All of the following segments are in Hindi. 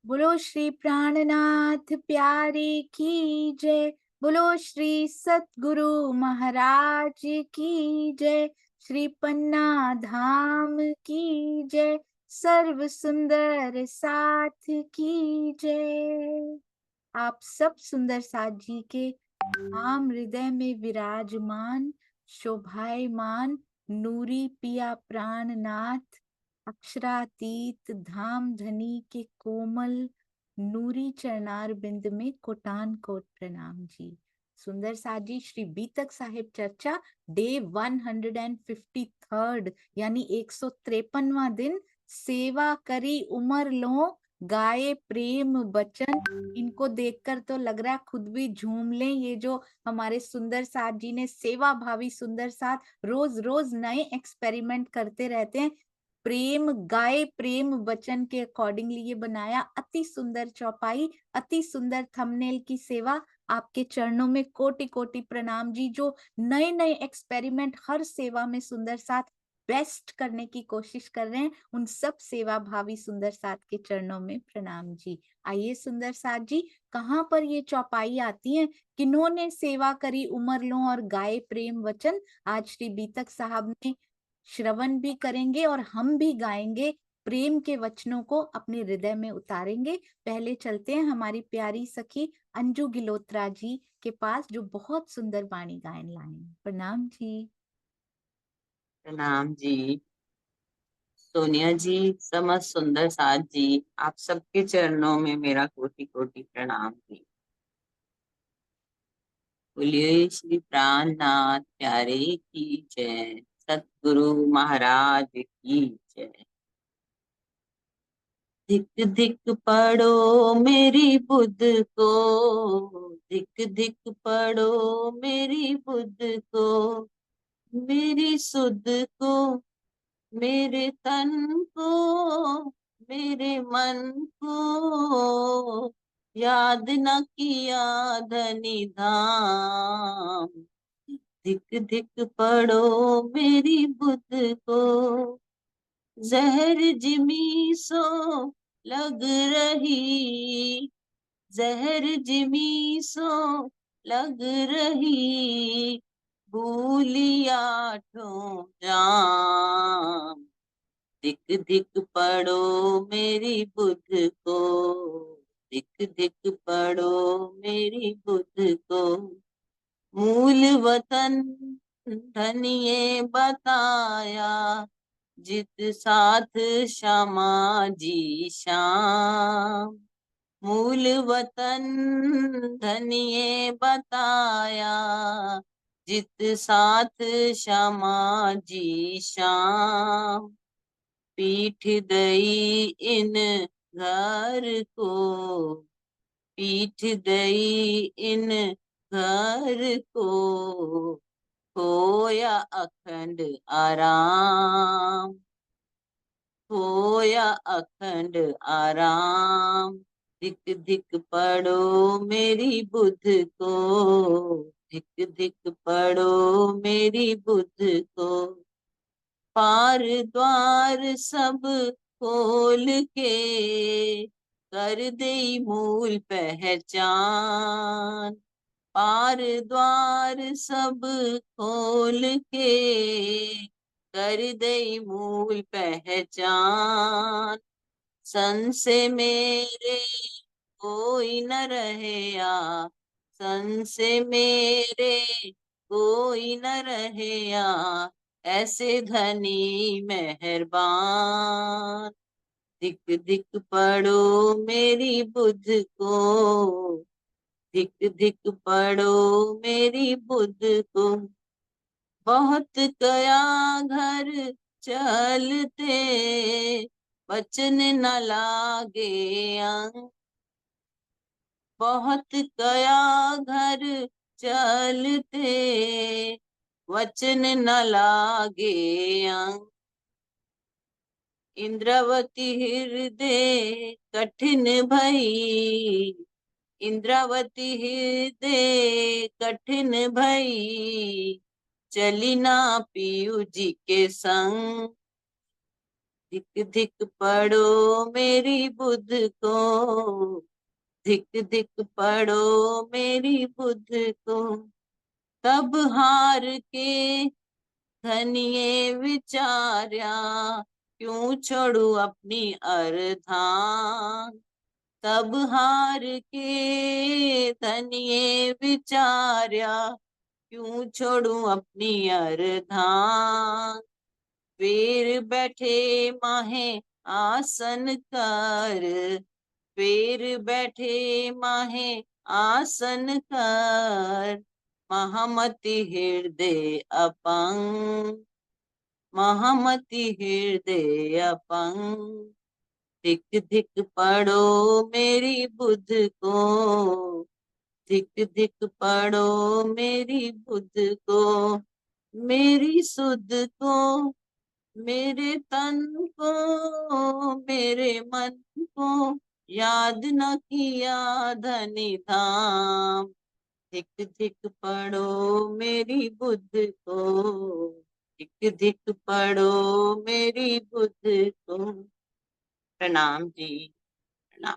बोलो श्री प्राणनाथ प्यारे की जय। बोलो श्री सतगुरु महाराज की जय। श्री पन्ना धाम की जय। सर्व सुंदर साथ की जय। आप सब सुंदर साथ जी के आम हृदय में विराजमान शोभायमान नूरी पिया प्राणनाथ अक्षरातीत धाम धनी के कोमल नूरी चरणार बिंद में कोटान कोट प्रणाम जी। सुंदर साजी श्री बीतक साहिब चर्चा डे 153 यानी 153वां दिन। सेवा करी उमर लो गाए प्रेम बचन। इनको देखकर तो लग रहा है खुद भी झूम लें। ये जो हमारे सुंदर साथ जी ने सेवा भावी सुंदर साथ रोज रोज नए एक्सपेरिमेंट करते रहते हैं। प्रेम गाए प्रेम वचन के अकॉर्डिंगली ये बनाया। अति सुंदर चौपाई, अति सुंदर थंबनेल की सेवा। आपके चरणों में कोटि कोटि प्रणाम जी। जो नए नए एक्सपेरिमेंट हर सेवा में सुंदर साथ बेस्ट करने की कोशिश कर रहे हैं, उन सब सेवा भावी सुंदर साथ के चरणों में प्रणाम जी। आइए सुंदर साथ जी, कहाँ पर ये चौपाई आती है, किन्होंने सेवा करी उमर लो और गाए प्रेम वचन, आज श्री बीतक साहब ने श्रवण भी करेंगे और हम भी गाएंगे। प्रेम के वचनों को अपने हृदय में उतारेंगे। पहले चलते हैं हमारी प्यारी सखी अंजू गिलोत्रा जी के पास, जो बहुत सुंदर वाणी गायन लाए हैं। प्रणाम जी। प्रणाम जी। सोनिया जी, समस्त सुंदर साथ जी, आप सबके चरणों में मेरा कोटि कोटि प्रणाम जी। बोलिए श्री प्राणनाथ प्यारे की जय। सतगुरु महाराज की जय। धिक धिक पढ़ो मेरी बुद्ध को, धिक धिक पढ़ो मेरी बुद्ध को, मेरी सुध को, मेरे तन को, मेरे मन को, याद न किया धनी धाम। धिक धिक पढ़ो मेरी बुद्ध को, जहर जिमी सो लग रही, जहर जिमी सो लग रही, भूलिया ठो जाम। धिक धिक पढ़ो मेरी बुद्ध को, धिक धिक पढ़ो मेरी बुद्ध को, मूल वतन धनिये बताया, जित साथ श्यामा जी श्याम। मूल वतन धनिये बताया, जित साथ श्यामा जी श्याम। पीठ दई इन घर को, पीठ दई इन घर को, खोया अखंड आराम, खोया अखंड आराम। धिक धिक पढ़ो मेरी बुद्ध को, धिक धिक पढ़ो मेरी बुद्ध को, पार द्वार सब खोल के, कर दे मूल पहचान। पार द्वार सब खोल के, कर दे मूल पहचान। सन से मेरे कोई न रहया, सन से मेरे कोई न रहया, ऐसे धनी मेहरबान। धिक धिक पढ़ो मेरी बुद्ध को, धिक धिक पढ़ो मेरी बुद्ध को, बहुत कया घर चलते, वचन न लागे अंग। बहुत कया घर चलते, वचन न लागे अंग। इंद्रावती हृदय कठिन भई, इंद्रावती हृदय कठिन भई, चली ना पीयू जी के संग। धिक धिक पड़ो मेरी बुद्ध को, धिक धिक पड़ो मेरी बुद्ध को, तब हार के धनिये विचार्या, क्यों छोड़ू अपनी अर्धांग। तब हार के धनिये विचार्या, क्यों छोड़ू अपनी अर्धांग। वीर बैठे माहे आसन कर, वीर बैठे माहे आसन कर, महामति हृदय अपंग, महामति हृदय अपंग। धिक धिक पड़ो मेरी बुद्ध को, धिक धिक पड़ो मेरी बुद्ध को, मेरी सुध को, मेरे तन को, मेरे मन को, याद न किया धनी धाम। धिक धिक पड़ो मेरी बुद्ध को, धिक धिक पड़ो मेरी बुद्ध को। प्रणाम जी, प्रणाम।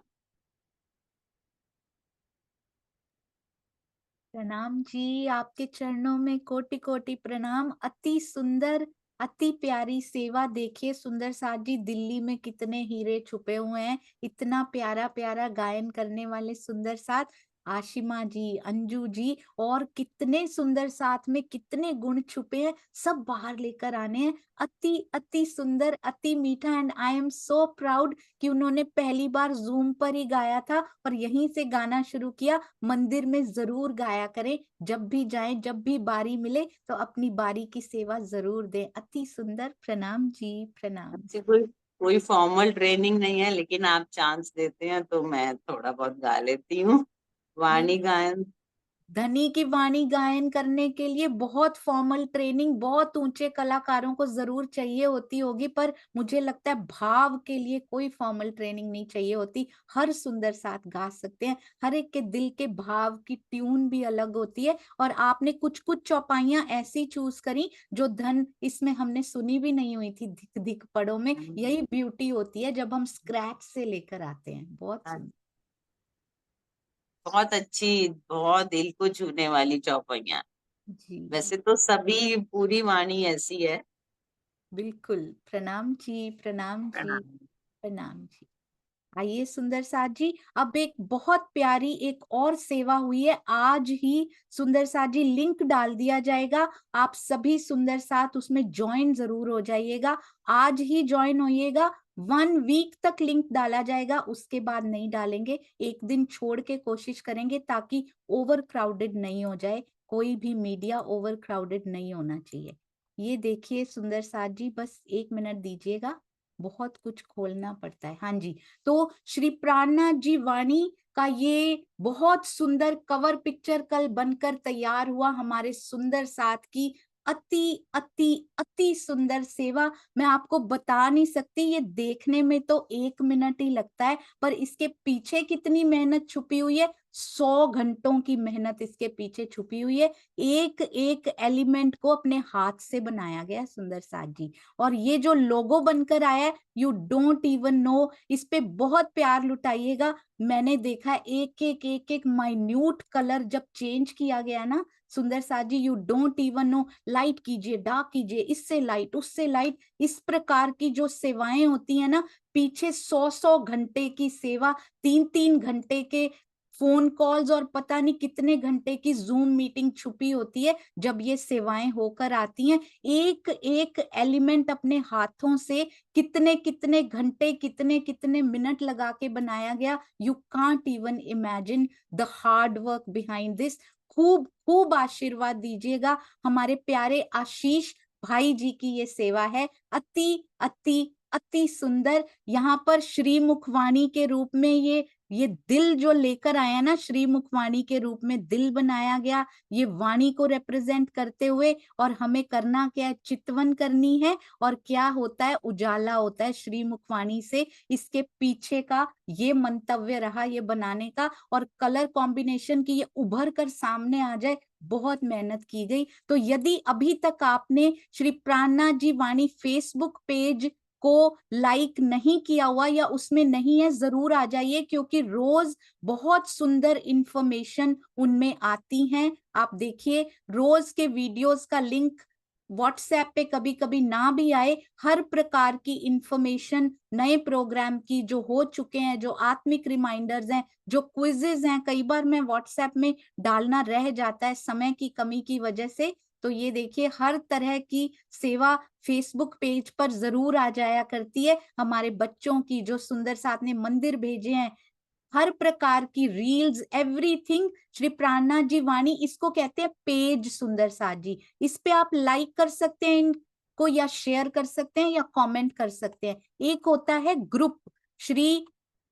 प्रणाम जी, आपके चरणों में कोटि कोटि प्रणाम। अति सुंदर, अति प्यारी सेवा। देखिए सुंदर साथ जी, दिल्ली में कितने हीरे छुपे हुए हैं। इतना प्यारा प्यारा गायन करने वाले सुंदर साथ, आशिमा जी, अंजू जी, और कितने सुंदर साथ में कितने गुण छुपे हैं, सब बाहर लेकर आने हैं। अति अति सुंदर, अति मीठा। And I am so proud कि उन्होंने पहली बार जूम पर ही गाया था और यहीं से गाना शुरू किया। मंदिर में जरूर गाया करें, जब भी जाएं, जब भी बारी मिले तो अपनी बारी की सेवा जरूर दें। अति सुंदर। प्रणाम जी, प्रणाम। अच्छी कोई कोई फॉर्मल ट्रेनिंग नहीं है, लेकिन आप चांस देते हैं तो मैं थोड़ा बहुत गा लेती हूँ वाणी नहीं, गायन। धनी की वाणी गायन करने के लिए बहुत फॉर्मल ट्रेनिंग बहुत ऊंचे कलाकारों को जरूर चाहिए होती होगी, पर मुझे लगता है भाव के लिए कोई फॉर्मल ट्रेनिंग नहीं चाहिए होती। हर सुंदर साथ गा सकते हैं। हर एक के दिल के भाव की ट्यून भी अलग होती है। और आपने कुछ कुछ चौपाइयां ऐसी चूज करी जो धन इसमें हमने सुनी भी नहीं हुई थी धिक धिक पड़ो में। यही ब्यूटी होती है जब हम स्क्रैच से लेकर आते हैं। बहुत सुंदर। बहुत अच्छी, बहुत दिल को छूने वाली चौपाइयाँ। जी जी, वैसे तो सभी पूरी वाणी ऐसी है। बिल्कुल। प्रणाम जी, प्रणाम जी, प्रणाम। प्रणाम जी। आइए सुंदर साथ जी, अब एक बहुत प्यारी एक और सेवा हुई है आज ही। सुंदर साथ जी, लिंक डाल दिया जाएगा। आप सभी सुंदर साथ उसमें ज्वाइन जरूर हो जाइएगा। आज ही ज्वाइन होइएगा। 1 वीक तक लिंक डाला जाएगा, उसके बाद नहीं डालेंगे। एक दिन छोड़ के कोशिश करेंगे ताकि ओवर क्राउडेड नहीं हो जाए। कोई भी मीडिया ओवर क्राउडेड नहीं होना चाहिए। ये देखिए सुंदर साथ जी, बस 1 मिनट दीजिएगा। बहुत कुछ खोलना पड़ता है। हाँ जी, तो श्री प्राणनाथ जी वाणी का ये बहुत सुंदर कवर पिक्चर कल बनकर तैयार हुआ हमारे सुंदर साथ की। अति अति अति सुंदर सेवा। मैं आपको बता नहीं सकती, ये देखने में तो 1 मिनट ही लगता है, पर इसके पीछे कितनी मेहनत छुपी हुई है। 100 घंटों की मेहनत इसके पीछे छुपी हुई है। एक एक एलिमेंट को अपने हाथ से बनाया गया सुंदर साथ जी। और ये जो लोगो बनकर आया है, यू डोंट इवन नो, इस पे बहुत प्यार लुटाइएगा। मैंने देखा एक एक माइन्यूट कलर जब चेंज किया गया ना सुंदर साथ जी, you don't even know. Light कीजिए, डार्क कीजिए, इससे लाइट उससे लाइट, इस प्रकार की जो सेवाएं होती है ना, पीछे 100 घंटे की सेवा, 3 3 घंटे के फोन कॉल्स और पता नहीं कितने घंटे की जूम मीटिंग छुपी होती है जब ये सेवाएं होकर आती हैं। एक एक एलिमेंट अपने हाथों से कितने कितने घंटे कितने कितने मिनट लगा के बनाया गया। You can't even imagine the hard work behind this. खूब खूब आशीर्वाद दीजिएगा। हमारे प्यारे आशीष भाई जी की ये सेवा है। अति अति अति सुंदर। यहाँ पर श्री मुखवाणी के रूप में ये दिल जो लेकर आया ना, श्री मुखवाणी के रूप में दिल बनाया गया, ये वाणी को रिप्रेजेंट करते हुए। और हमें करना क्या है, चितवन करनी है। और क्या होता है, उजाला होता है श्री मुखवाणी से। इसके पीछे का ये मंतव्य रहा ये बनाने का, और कलर कॉम्बिनेशन की ये उभर कर सामने आ जाए, बहुत मेहनत की गई। तो यदि अभी तक आपने श्री प्राणनाथ जी वाणी फेसबुक पेज को लाइक नहीं किया हुआ या उसमें नहीं है, जरूर आ जाइए, क्योंकि रोज बहुत सुंदर इंफॉर्मेशन उनमें आती हैं। आप देखिए, रोज के वीडियोस का लिंक व्हाट्सएप पे कभी कभी ना भी आए, हर प्रकार की इंफॉर्मेशन नए प्रोग्राम की जो हो चुके हैं, जो आत्मिक रिमाइंडर्स हैं, जो क्विजेज हैं, कई बार मैं व्हाट्सएप में डालना रह जाता है समय की कमी की वजह से। तो ये देखिए, हर तरह की सेवा फेसबुक पेज पर जरूर आ जाया करती है। हमारे बच्चों की जो सुंदर साथ ने मंदिर भेजे हैं, हर प्रकार की रील्स, एवरीथिंग श्री प्राणनाथ जी वाणी, इसको कहते हैं पेज सुंदर साथ जी। इस पे आप लाइक कर सकते हैं इनको, या शेयर कर सकते हैं, या कमेंट कर सकते हैं। एक होता है ग्रुप, श्री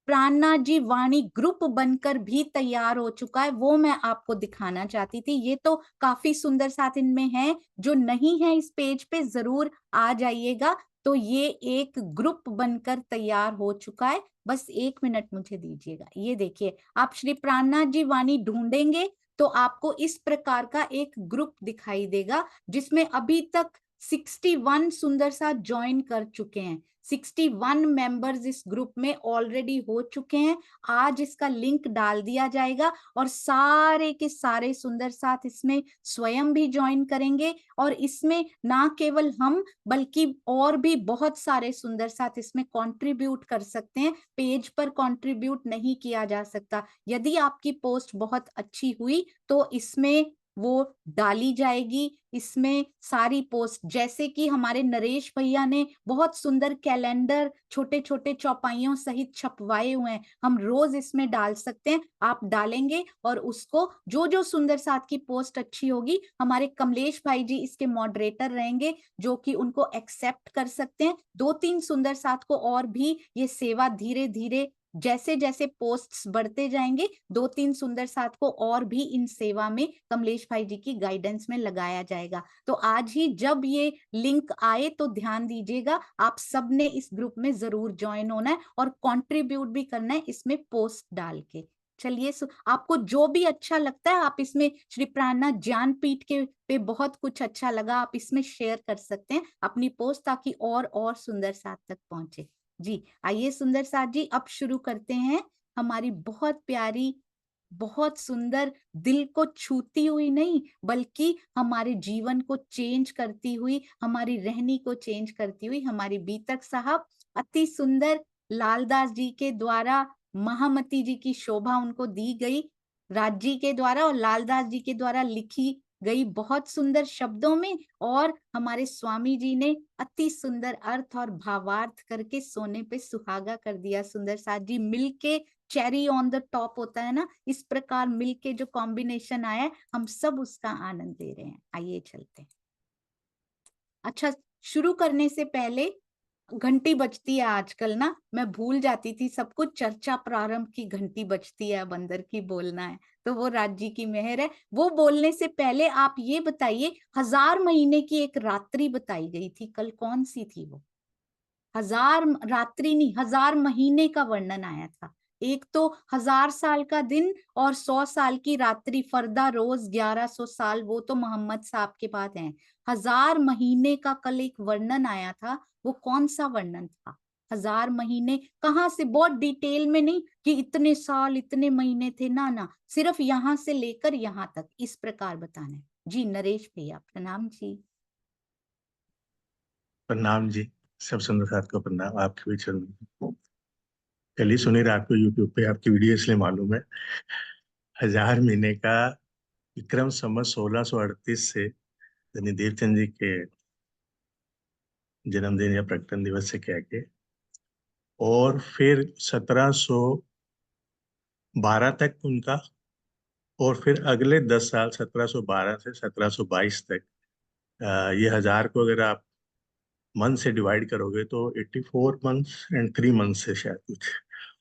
प्राणनाथ जी वाणी ग्रुप बनकर भी तैयार हो चुका है, वो मैं आपको दिखाना चाहती थी। ये तो काफी सुंदर साथ इनमें है, जो नहीं है इस पेज पे जरूर आ जाइएगा। तो ये एक ग्रुप बनकर तैयार हो चुका है। बस 1 मिनट मुझे दीजिएगा। ये देखिए, आप श्री प्राणनाथ जी वाणी ढूंढेंगे तो आपको इस प्रकार का एक ग्रुप दिखाई देगा, जिसमें अभी तक 61 सुंदर साथ ज्वाइन कर चुके हैं। 61 मेंबर्स इस ग्रुप में ऑलरेडी हो चुके हैं। आज इसका लिंक डाल दिया जाएगा और सारे के सारे सुंदर साथ इसमें स्वयं भी ज्वाइन करेंगे। और इसमें ना केवल हम, बल्कि और भी बहुत सारे सुंदर साथ इसमें कंट्रीब्यूट कर सकते हैं। पेज पर कंट्रीब्यूट नहीं किया जा सकता। यदि आपकी पोस्ट बहुत अच्छी हुई तो इसमें वो डाली जाएगी। इसमें सारी पोस्ट, जैसे कि हमारे नरेश भैया ने बहुत सुंदर कैलेंडर छोटे छोटे चौपाइयों सहित छपवाए हुए हैं, हम रोज इसमें डाल सकते हैं। आप डालेंगे और उसको जो जो सुंदर साथ की पोस्ट अच्छी होगी, हमारे कमलेश भाई जी इसके मॉडरेटर रहेंगे, जो कि उनको एक्सेप्ट कर सकते हैं। 2-3 सुंदर साथ को और भी ये सेवा धीरे धीरे, जैसे जैसे पोस्ट्स बढ़ते जाएंगे, 2-3 सुंदर साथ को और भी इन सेवा में कमलेश भाई जी की गाइडेंस में लगाया जाएगा। तो आज ही जब ये लिंक आए तो ध्यान दीजिएगा, आप सबने इस ग्रुप में जरूर ज्वाइन होना है और कंट्रीब्यूट भी करना है इसमें पोस्ट डाल के। चलिए, आपको जो भी अच्छा लगता है, आप इसमें श्री प्राणनाथ ज्ञानपीठ के पे बहुत कुछ अच्छा लगा, आप इसमें शेयर कर सकते हैं अपनी पोस्ट, ताकि और सुंदर साथ तक पहुंचे। जी आइए सुंदर साथ जी, अब शुरू करते हैं हमारी बहुत प्यारी, बहुत सुंदर, दिल को छूती हुई नहीं, बल्कि हमारे जीवन को चेंज करती हुई, हमारी रहनी को चेंज करती हुई, हमारी बीतक साहब अति सुंदर लालदास जी के द्वारा, महामती जी की शोभा उनको दी गई राज जी के द्वारा और लालदास जी के द्वारा लिखी गई बहुत सुंदर शब्दों में, और हमारे स्वामी जी ने अति सुंदर अर्थ और भावार्थ करके सोने पे सुहागा कर दिया। सुंदर साथ जी मिलके चेरी ऑन द टॉप होता है ना, इस प्रकार मिलके जो कॉम्बिनेशन आया है, हम सब उसका आनंद ले रहे हैं। आइए चलते हैं। अच्छा, शुरू करने से पहले घंटी बजती है आजकल ना, मैं भूल जाती थी सब कुछ, चर्चा प्रारंभ की घंटी बजती है, बंदर की बोलना है, तो वो राज जी की मेहर है। वो बोलने से पहले आप ये बताइए, 1000 महीने की एक रात्रि बताई गई थी कल, कौन सी थी वो? 1000 रात्रि नहीं, 1000 महीने का वर्णन आया था। एक तो 1000 साल का दिन और 100 साल की रात्रि, फर्दा रोज 1100 साल, वो तो मोहम्मद साहब के बाद है। 1000 महीने का कल एक वर्णन आया था, वो कौन सा वर्णन था? 1000 महीने कहाँ से, बहुत डिटेल में नहीं कि इतने साल इतने महीने थे, ना ना, सिर्फ यहाँ से लेकर यहाँ तक, इस प्रकार बताना है। जी नरेश भैया, प्रणाम जी। प्रणाम जी, सब सुंदर साथ को प्रणाम। आपके भी चरण, कल ही सुनी रात को यूट्यूब पे आपकी वीडियो, इसलिए मालूम है। 1000 महीने का विक्रम संवत 1638 से, यानी देवचंद जी के जन्मदिन या प्रकटन दिवस से कह के, और फिर 1712 तक उनका, और फिर अगले 10 साल 1712 से 1722 तक, ये 1000 को अगर आप मंथ से डिवाइड करोगे तो 84 मंथ्स एंड 3 मंथ से शायद कुछ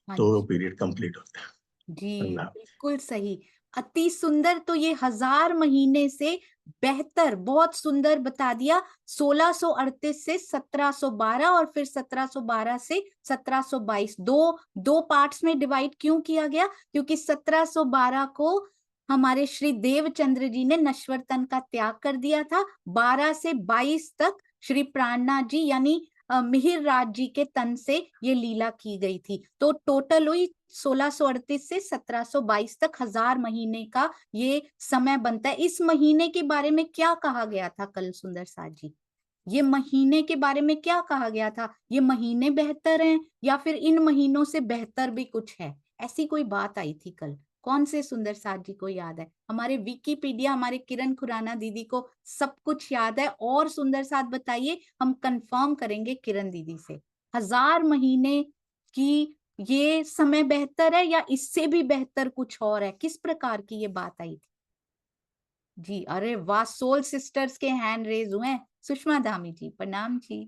हाँ तो जी पीरियड कंप्लीट होता है। जी, प्रणाम। बिल्कुल सही, अति सुंदर। तो ये 1000 महीने से बेहतर, बहुत सुंदर बता दिया। 1638 से 1712 और फिर 1712 से 1722, दो पार्ट्स में डिवाइड क्यों किया गया? क्योंकि 1712 को हमारे श्री देवचंद्र जी ने नश्वर तन का त्याग कर दिया था। 12 से 22 तक श्री प्राणनाथ जी, यानी मिहिर राज जी के तन से ये लीला की गई थी। तो टोटल हुई 1638 से 1722 तक 1000 महीने का ये समय बनता है। इस महीने के बारे में क्या कहा गया था कल सुंदर साथ जी? ये महीने के बारे में क्या कहा गया था? ये महीने बेहतर हैं या फिर इन महीनों से बेहतर भी कुछ है? ऐसी कोई बात आई थी कल। कौन से सुंदर साथ जी को याद है? हमारे विकिपीडिया, हमारे किरण खुराना दीदी को सब कुछ याद है। और सुंदर साथ बताइए, हम कंफर्म करेंगे किरण दीदी से। 1000 महीने की ये समय बेहतर है या इससे भी बेहतर कुछ और है? किस प्रकार की ये बात आई थी? जी, अरे वाह, सोल सिस्टर्स के हैंड रेज हुए हैं। सुषमा धामी जी, प्रणाम जी।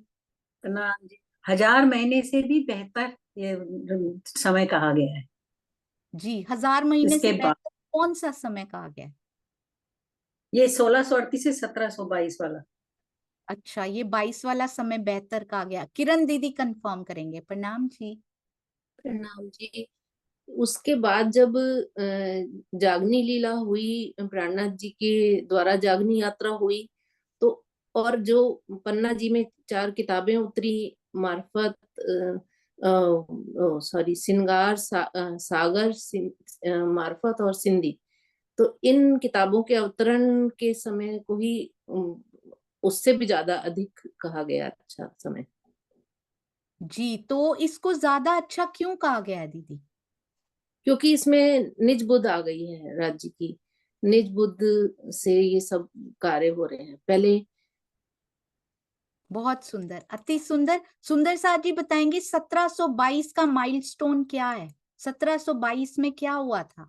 प्रणाम जी। 1000 महीने से भी बेहतर ये समय कहा गया है। जी, 1000 महीने से इसके बाद बेहतर कौन सा समय कहा गया है? ये 1638 से 1722 वाला। अच्छा, ये 22 वाला समय बेहतर कहा गया। किरण दीदी कंफर्म करेंगे। प्रणाम जी। प्रणाम जी। उसके बाद जब जागनी लीला हुई, प्राणनाथ जी के द्वारा जागनी यात्रा हुई, तो और जो पन्ना जी में 4 किताबें उतरी मार्फत श्रृंगार सागर मार्फत और सिंधी, तो इन किताबों के अवतरण के समय को ही उससे भी ज्यादा अधिक कहा गया अच्छा समय। जी, तो इसको ज्यादा अच्छा क्यों कहा गया है दीदी? क्योंकि इसमें निज बुद्ध आ गई है राज्य की, निज बुद्ध से ये सब कार्य हो रहे हैं। पहले बहुत सुंदर, अति सुंदर। सुंदर साथ जी बताएंगे 1722 का माइलस्टोन क्या है? 1722 में क्या हुआ था?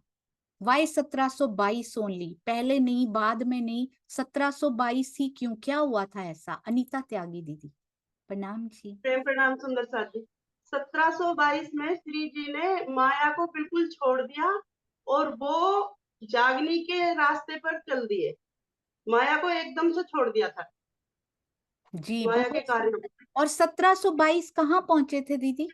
Y 1722 only? पहले नहीं, बाद में नहीं, 1722 ही क्यों? क्या हुआ था ऐसा? अनीता त्यागी दीदी, प्रणाम जी। प्रेम प्रणाम सुंदर साथ जी। 1722 में श्री जी ने माया को बिल्कुल छोड़ दिया और वो जागनी के रास्ते पर चल दिए। माया को एकदम से छोड़ दिया था, जी, माया के बहुत कार्यों सुंदर। में। और 1722 कहाँ पहुंचे थे दीदी?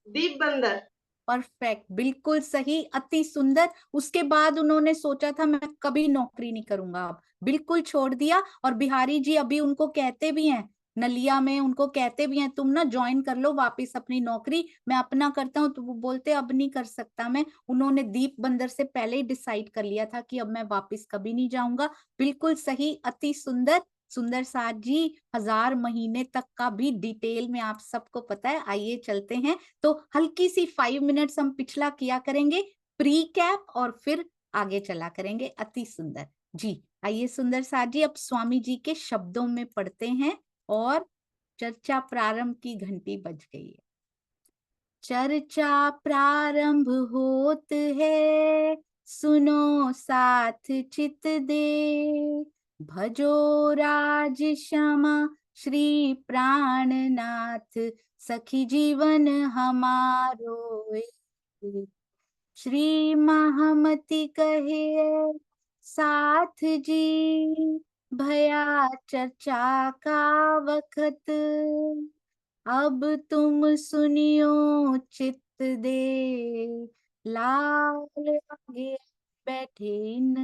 दीप बंदर। परफेक्ट, बिल्कुल सही, अति सुंदर। उसके बाद उन्होंने सोचा था मैं कभी नौकरी नहीं करूंगा, अब बिल्कुल छोड़ दिया। और बिहारी जी अभी उनको कहते भी हैं, नलिया में उनको कहते भी हैं, तुम ना ज्वाइन कर लो वापस अपनी नौकरी, मैं अपना करता हूँ। तो वो बोलते अब नहीं कर सकता मैं। उन्होंने दीप बंदर से पहले ही डिसाइड कर लिया था कि अब मैं वापस कभी नहीं जाऊंगा। बिल्कुल सही, अति सुंदर। सुंदर साथ जी, 1000 महीने तक का भी डिटेल में आप सबको पता है। आइए चलते हैं। तो हल्की सी 5 मिनट्स हम पिछला किया करेंगे, प्री कैप, और फिर आगे चला करेंगे। अति सुंदर जी। आइए सुंदर साथ जी, अब स्वामी जी के शब्दों में पढ़ते हैं और चर्चा प्रारंभ की घंटी बज गई है। चर्चा प्रारंभ होत है, सुनो साथ चित दे, भजो राज श्यामा श्री प्राणनाथ, सखी जीवन हमारो। श्री महामति कहे साथ जी, भया चर्चा का वखत, अब तुम सुनियो चित दे, लाल आगे बैठे इन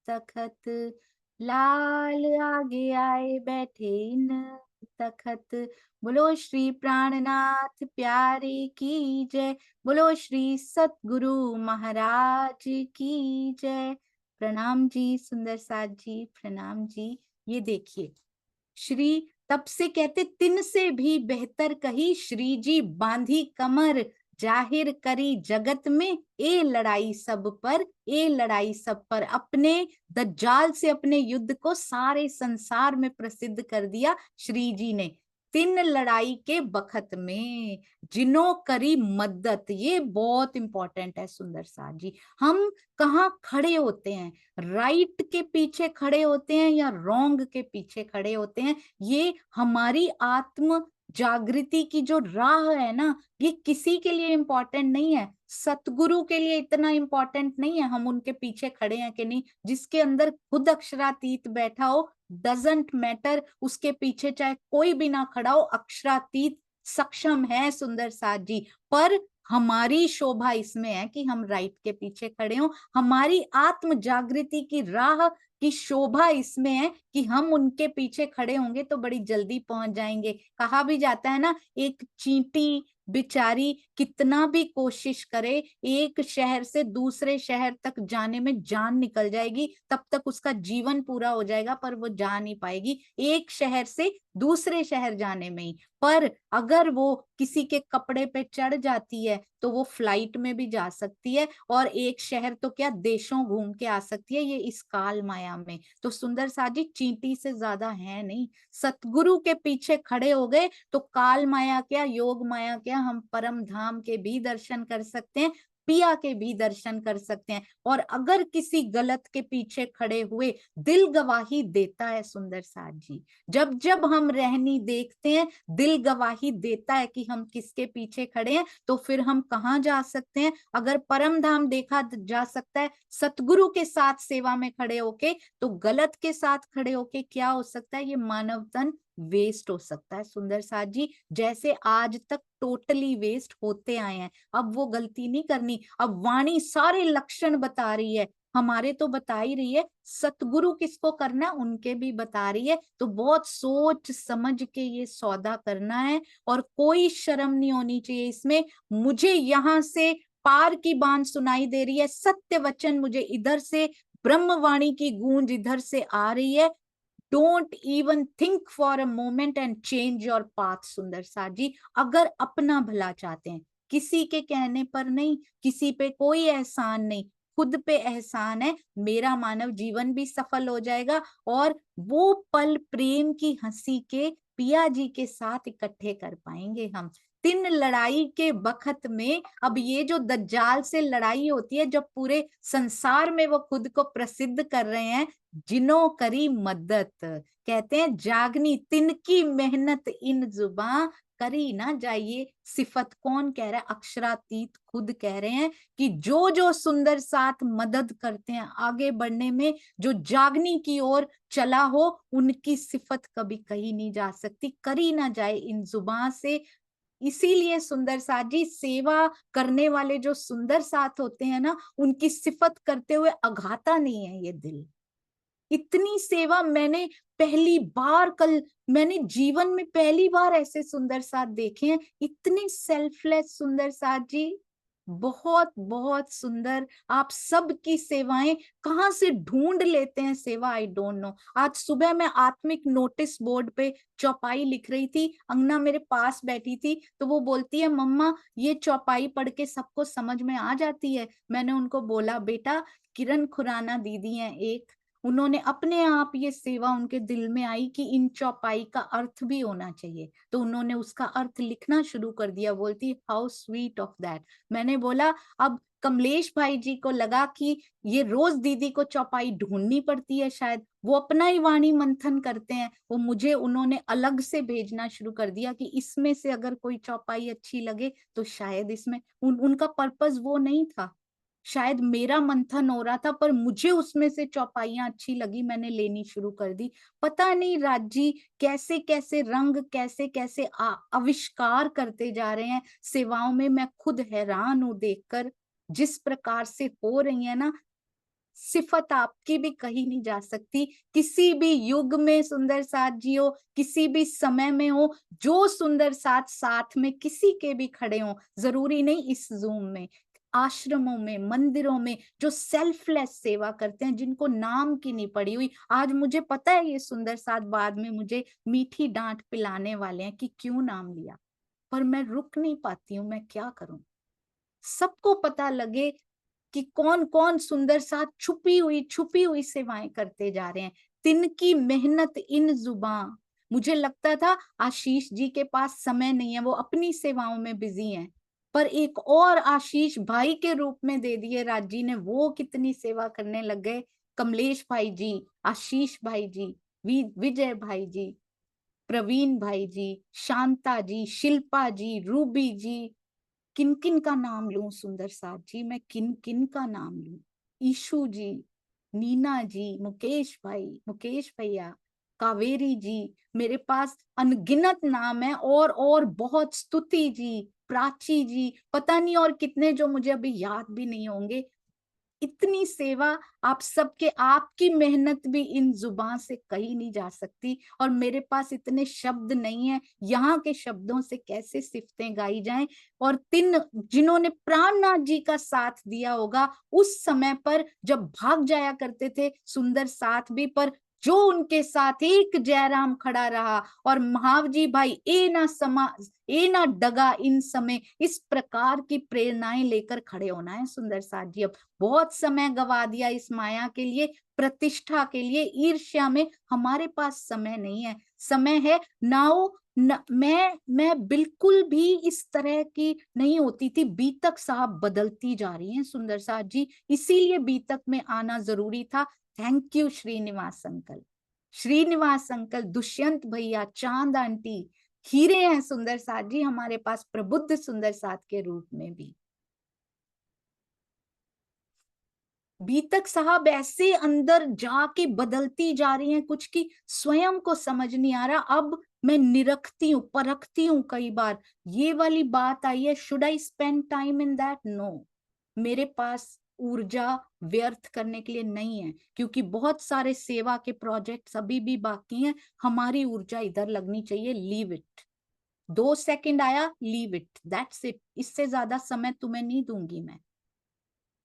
तखत, लाल आगे आए बैठे इन तखत। बोलो श्री प्राणनाथ प्यारे की जय, बोलो श्री सतगुरु महाराज की जय। प्रणाम जी सुंदर साथ जी, प्रणाम जी। ये देखिए, श्री तब से कहते तिन से भी बेहतर कही, श्री जी बांधी कमर, जाहिर करी जगत में, ए लड़ाई सब पर, ए लड़ाई सब पर। अपने दज्जाल से अपने युद्ध को सारे संसार में प्रसिद्ध कर दिया श्री जी ने। तिन लड़ाई के बखत में जिनो करी मदद, ये बहुत इंपॉर्टेंट है सुंदर साथ जी। हम कहाँ खड़े होते हैं? राइट के पीछे खड़े होते हैं या रॉन्ग के पीछे खड़े होते हैं? ये हमारी आत्म जागृति की जो राह है ना, ये किसी के लिए इंपॉर्टेंट नहीं है। सतगुरु के लिए इतना इंपॉर्टेंट नहीं है हम उनके पीछे खड़े हैं कि नहीं। जिसके अंदर खुद अक्षरातीत बैठा हो, डजंट मैटर, उसके पीछे चाहे कोई भी ना खड़ा हो, अक्षरातीत सक्षम है सुंदर साथ जी। पर हमारी शोभा इसमें है कि हम राइट के पीछे खड़े हों, हमारी आत्म जागृति की राह की शोभा इसमें है कि हम उनके पीछे खड़े होंगे तो बड़ी जल्दी पहुंच जाएंगे। कहा भी जाता है ना, एक चींटी बेचारी कितना भी कोशिश करे, एक शहर से दूसरे शहर तक जाने में जान निकल जाएगी, तब तक उसका जीवन पूरा हो जाएगा, पर वो जा नहीं पाएगी एक शहर से दूसरे शहर जाने में ही। पर अगर वो किसी के कपड़े पे चढ़ जाती है तो वो फ्लाइट में भी जा सकती है, और एक शहर तो क्या देशों घूम के आ सकती है, ये इस काल माया में। तो सुंदर साथ जी चींटी से ज्यादा है नहीं। सतगुरु के पीछे खड़े हो गए तो काल माया क्या, योग माया क्या, हम परम धाम के भी दर्शन कर सकते हैं, पिया के भी दर्शन कर सकते हैं। और अगर किसी गलत के पीछे खड़े हुए, दिल गवाही देता है सुंदर साथ जी, जब जब हम रहनी देखते हैं दिल गवाही देता है कि हम किसके पीछे खड़े हैं। तो फिर हम कहाँ जा सकते हैं? अगर परम धाम देखा जा सकता है सतगुरु के साथ सेवा में खड़े होके, तो गलत के साथ खड़े होके क्या हो सकता है? ये मानव तन वेस्ट हो सकता है सुंदर साथ जी, जैसे आज तक टोटली वेस्ट होते आए हैं। अब वो गलती नहीं करनी। अब वाणी सारे लक्षण बता रही है, हमारे तो बता ही रही है, सतगुरु किसको करना है उनके भी बता रही है। तो बहुत सोच समझ के ये सौदा करना है, और कोई शर्म नहीं होनी चाहिए इसमें। मुझे यहाँ से पार की बात सुनाई दे रही है, सत्य वचन मुझे इधर से, ब्रह्मवाणी की गूंज इधर से आ रही है। Don't even think for a moment and change your path सुंदर साथ जी। अगर अपना भला चाहते हैं, किसी के कहने पर नहीं, किसी पे कोई एहसान नहीं, खुद पे एहसान है, मेरा मानव जीवन भी सफल हो जाएगा, और वो पल प्रेम की हंसी के पिया जी के साथ इकट्ठे कर पाएंगे हम। 3 लड़ाई के बखत में अब ये जो दज्जाल से लड़ाई होती है, जब पूरे संसार में वो खुद को प्रसिद्ध कर रहे हैं, जिनो करी मदद, कहते हैं जागनी तिनकी मेहनत इन जुबां करी ना जाइए सिफत। कौन कह रहा है? अक्षरातीत खुद कह रहे हैं कि जो जो सुंदर साथ मदद करते हैं आगे बढ़ने में, जो जागनी की ओर चला हो, उनकी सिफत कभी कही नहीं जा सकती, करी ना जाए इन जुबां से। इसीलिए सुंदर साथ जी सेवा करने वाले जो सुंदर साथ होते हैं ना, उनकी सिफत करते हुए अघाता नहीं है ये दिल। इतनी सेवा मैंने पहली बार, कल मैंने जीवन में पहली बार ऐसे सुंदर साथ देखे हैं, इतने सेल्फलेस सुंदर साथ जी, बहुत बहुत सुंदर। आप सबकी सेवाएं कहाँ से ढूंढ लेते हैं सेवा, आई डोंट नो। आज सुबह मैं आत्मिक नोटिस बोर्ड पे चौपाई लिख रही थी, अंगना मेरे पास बैठी थी, तो वो बोलती है मम्मा ये चौपाई पढ़ के सबको समझ में आ जाती है। मैंने उनको बोला बेटा, किरण खुराना दीदी हैं एक, उन्होंने अपने आप ये सेवा उनके दिल में आई कि इन चौपाई का अर्थ भी होना चाहिए, तो उन्होंने उसका अर्थ लिखना शुरू कर दिया। बोलती हाउ स्वीट ऑफ दैट। मैंने बोला अब कमलेश भाई जी को लगा कि ये रोज दीदी को चौपाई ढूंढनी पड़ती है, शायद वो अपना ही वाणी मंथन करते हैं, वो मुझे उन्होंने अलग से भेजना शुरू कर दिया कि इसमें से अगर कोई चौपाई अच्छी लगे तो शायद इसमें। उनका पर्पस वो नहीं था, शायद मेरा मंथन हो रहा था, पर मुझे उसमें से चौपाइयां अच्छी लगी, मैंने लेनी शुरू कर दी। पता नहीं राजी कैसे कैसे रंग, कैसे कैसे आविष्कार करते जा रहे हैं सेवाओं में। मैं खुद हैरान हूं देखकर, जिस प्रकार से हो रही है ना, सिफत आपकी भी कही नहीं जा सकती। किसी भी युग में सुंदर साथ जी हो, किसी भी समय में हो, जो सुंदर साथ साथ में किसी के भी खड़े हो, जरूरी नहीं इस जूम में, आश्रमों में, मंदिरों में, जो सेल्फलेस सेवा करते हैं, जिनको नाम की नहीं पड़ी हुई। आज मुझे पता है ये सुंदर साथ बाद में मुझे मीठी डांट पिलाने वाले हैं कि क्यों नाम लिया, पर मैं रुक नहीं पाती हूँ, मैं क्या करूं। सबको पता लगे कि कौन कौन सुंदर साथ छुपी हुई सेवाएं करते जा रहे हैं। तिनकी मेहनत इन जुबां। मुझे लगता था आशीष जी के पास समय नहीं है, वो अपनी सेवाओं में बिजी हैं, पर एक और आशीष भाई के रूप में दे दिए राजी ने, वो कितनी सेवा करने लग गए। कमलेश भाई जी, आशीष भाई जी, विजय भाई जी, प्रवीण भाई जी, शांता जी, शिल्पा जी, रूबी जी, किन किन का नाम लूं सुंदर साथ जी, मैं किन किन का नाम लूं। ईशु जी, नीना जी, मुकेश भाई, मुकेश भैया, कावेरी जी, मेरे पास अनगिनत नाम है, और बहुत, स्तुति जी, प्राची जी, पता नहीं और कितने जो मुझे अभी याद भी नहीं होंगे। इतनी सेवा आप सबके, आपकी मेहनत भी इन जुबान से कही नहीं जा सकती, और मेरे पास इतने शब्द नहीं है यहाँ के शब्दों से कैसे सिफतें गाई जाएं। और जिन्होंने प्राणनाथ जी का साथ दिया होगा उस समय पर जब भाग जाया करते थे सुंदर साथ भी, पर जो उनके साथ एक जयराम खड़ा रहा और महावजी भाई ए ना डगा इन समय, इस प्रकार की प्रेरणाएं लेकर खड़े होना है सुंदर साथ जी। अब बहुत समय गवा दिया इस माया के लिए, प्रतिष्ठा के लिए, ईर्ष्या में, हमारे पास समय नहीं है। समय है नाउ मैं बिल्कुल भी इस तरह की नहीं होती थी। बीतक साहब बदलती जा रही हैं सुंदर साथ जी, इसीलिए बीतक में आना जरूरी था। Thank you Srinivas uncle, Srinivas uncle, Dushyant भैया, चांद आंटी, हीरे हैं सुंदर साथ जी हमारे पास प्रबुद्ध सुंदर साथ के रूप में भी। बीतक साहब ऐसे अंदर जाके बदलती जा रही हैं कुछ की स्वयं को समझ नहीं आ रहा। अब मैं निरखती हूँ, परखती हूँ, कई बार ये वाली बात आई है, should I spend time in that? No, मेरे पास ऊर्जा व्यर्थ करने के लिए नहीं है, क्योंकि बहुत सारे सेवा के प्रोजेक्ट्स अभी भी बाकी हैं। हमारी ऊर्जा इधर लगनी चाहिए। लीव इट, 2 सेकंड आया, लीव इट, दैट्स इट। इससे ज्यादा समय तुम्हें नहीं दूंगी मैं,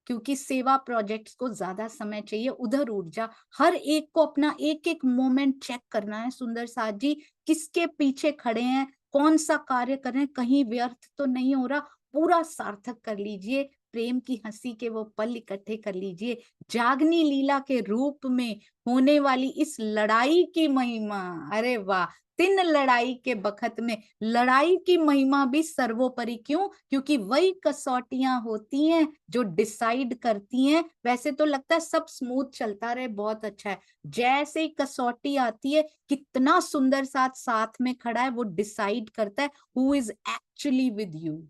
क्योंकि सेवा प्रोजेक्ट्स को ज्यादा समय चाहिए। उधर ऊर्जा, हर एक को अपना एक एक मोमेंट चेक करना है सुंदर साथ जी, किसके पीछे खड़े हैं, कौन सा कार्य कर रहे हैं, कहीं व्यर्थ तो नहीं हो रहा, पूरा सार्थक कर लीजिए। प्रेम की हंसी के वो पल इकट्ठे कर लीजिए। जागनी लीला के रूप में होने वाली इस लड़ाई की महिमा, अरे वाह, 3 लड़ाई के बखत में लड़ाई की महिमा भी सर्वोपरि। क्यों? क्योंकि वही कसौटियां होती हैं जो डिसाइड करती हैं। वैसे तो लगता है सब स्मूथ चलता रहे, बहुत अच्छा है, जैसे ही कसौटी आती है, कितना सुंदर साथ साथ में खड़ा है, वो डिसाइड करता है who is actually with you.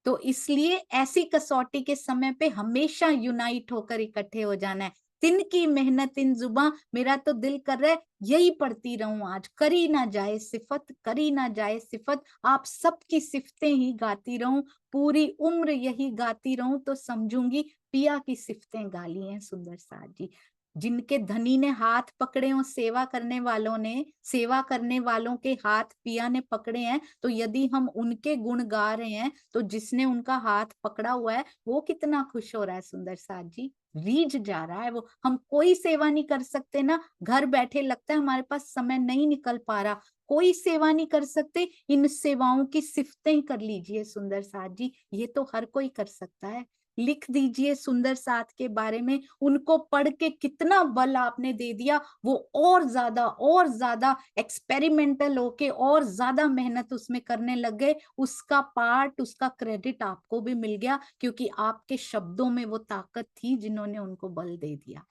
तो इसलिए ऐसी कसौटी के समय पे हमेशा यूनाइट होकर इकट्ठे हो जाना है। तिनकी मेहनत इन जुबां, मेरा तो दिल कर रहा है यही पढ़ती रहूं आज, करी ना जाए सिफत, करी ना जाए सिफत, आप सबकी सिफतें ही गाती रहूं, पूरी उम्र यही गाती रहूं तो समझूंगी पिया की सिफतें गाली हैं सुंदर साथ जी। जिनके धनी ने हाथ पकड़े हो, सेवा करने वालों ने, सेवा करने वालों के हाथ पिया ने पकड़े हैं, तो यदि हम उनके गुण गा रहे हैं तो जिसने उनका हाथ पकड़ा हुआ है वो कितना खुश हो रहा है सुंदर साथ जी, रीझ जा रहा है वो। हम कोई सेवा नहीं कर सकते ना, घर बैठे लगता है हमारे पास समय नहीं निकल पा रहा, कोई सेवा नहीं कर सकते, इन सेवाओं की सिफतें कर लीजिए सुंदर साथ जी, ये तो हर कोई कर सकता है। लिख दीजिए सुंदर साथ के बारे में, उनको पढ़ के कितना बल आपने दे दिया, वो और ज्यादा एक्सपेरिमेंटल होके और ज्यादा मेहनत उसमें करने लग गए। उसका पार्ट, उसका क्रेडिट आपको भी मिल गया, क्योंकि आपके शब्दों में वो ताकत थी जिन्होंने उनको बल दे दिया।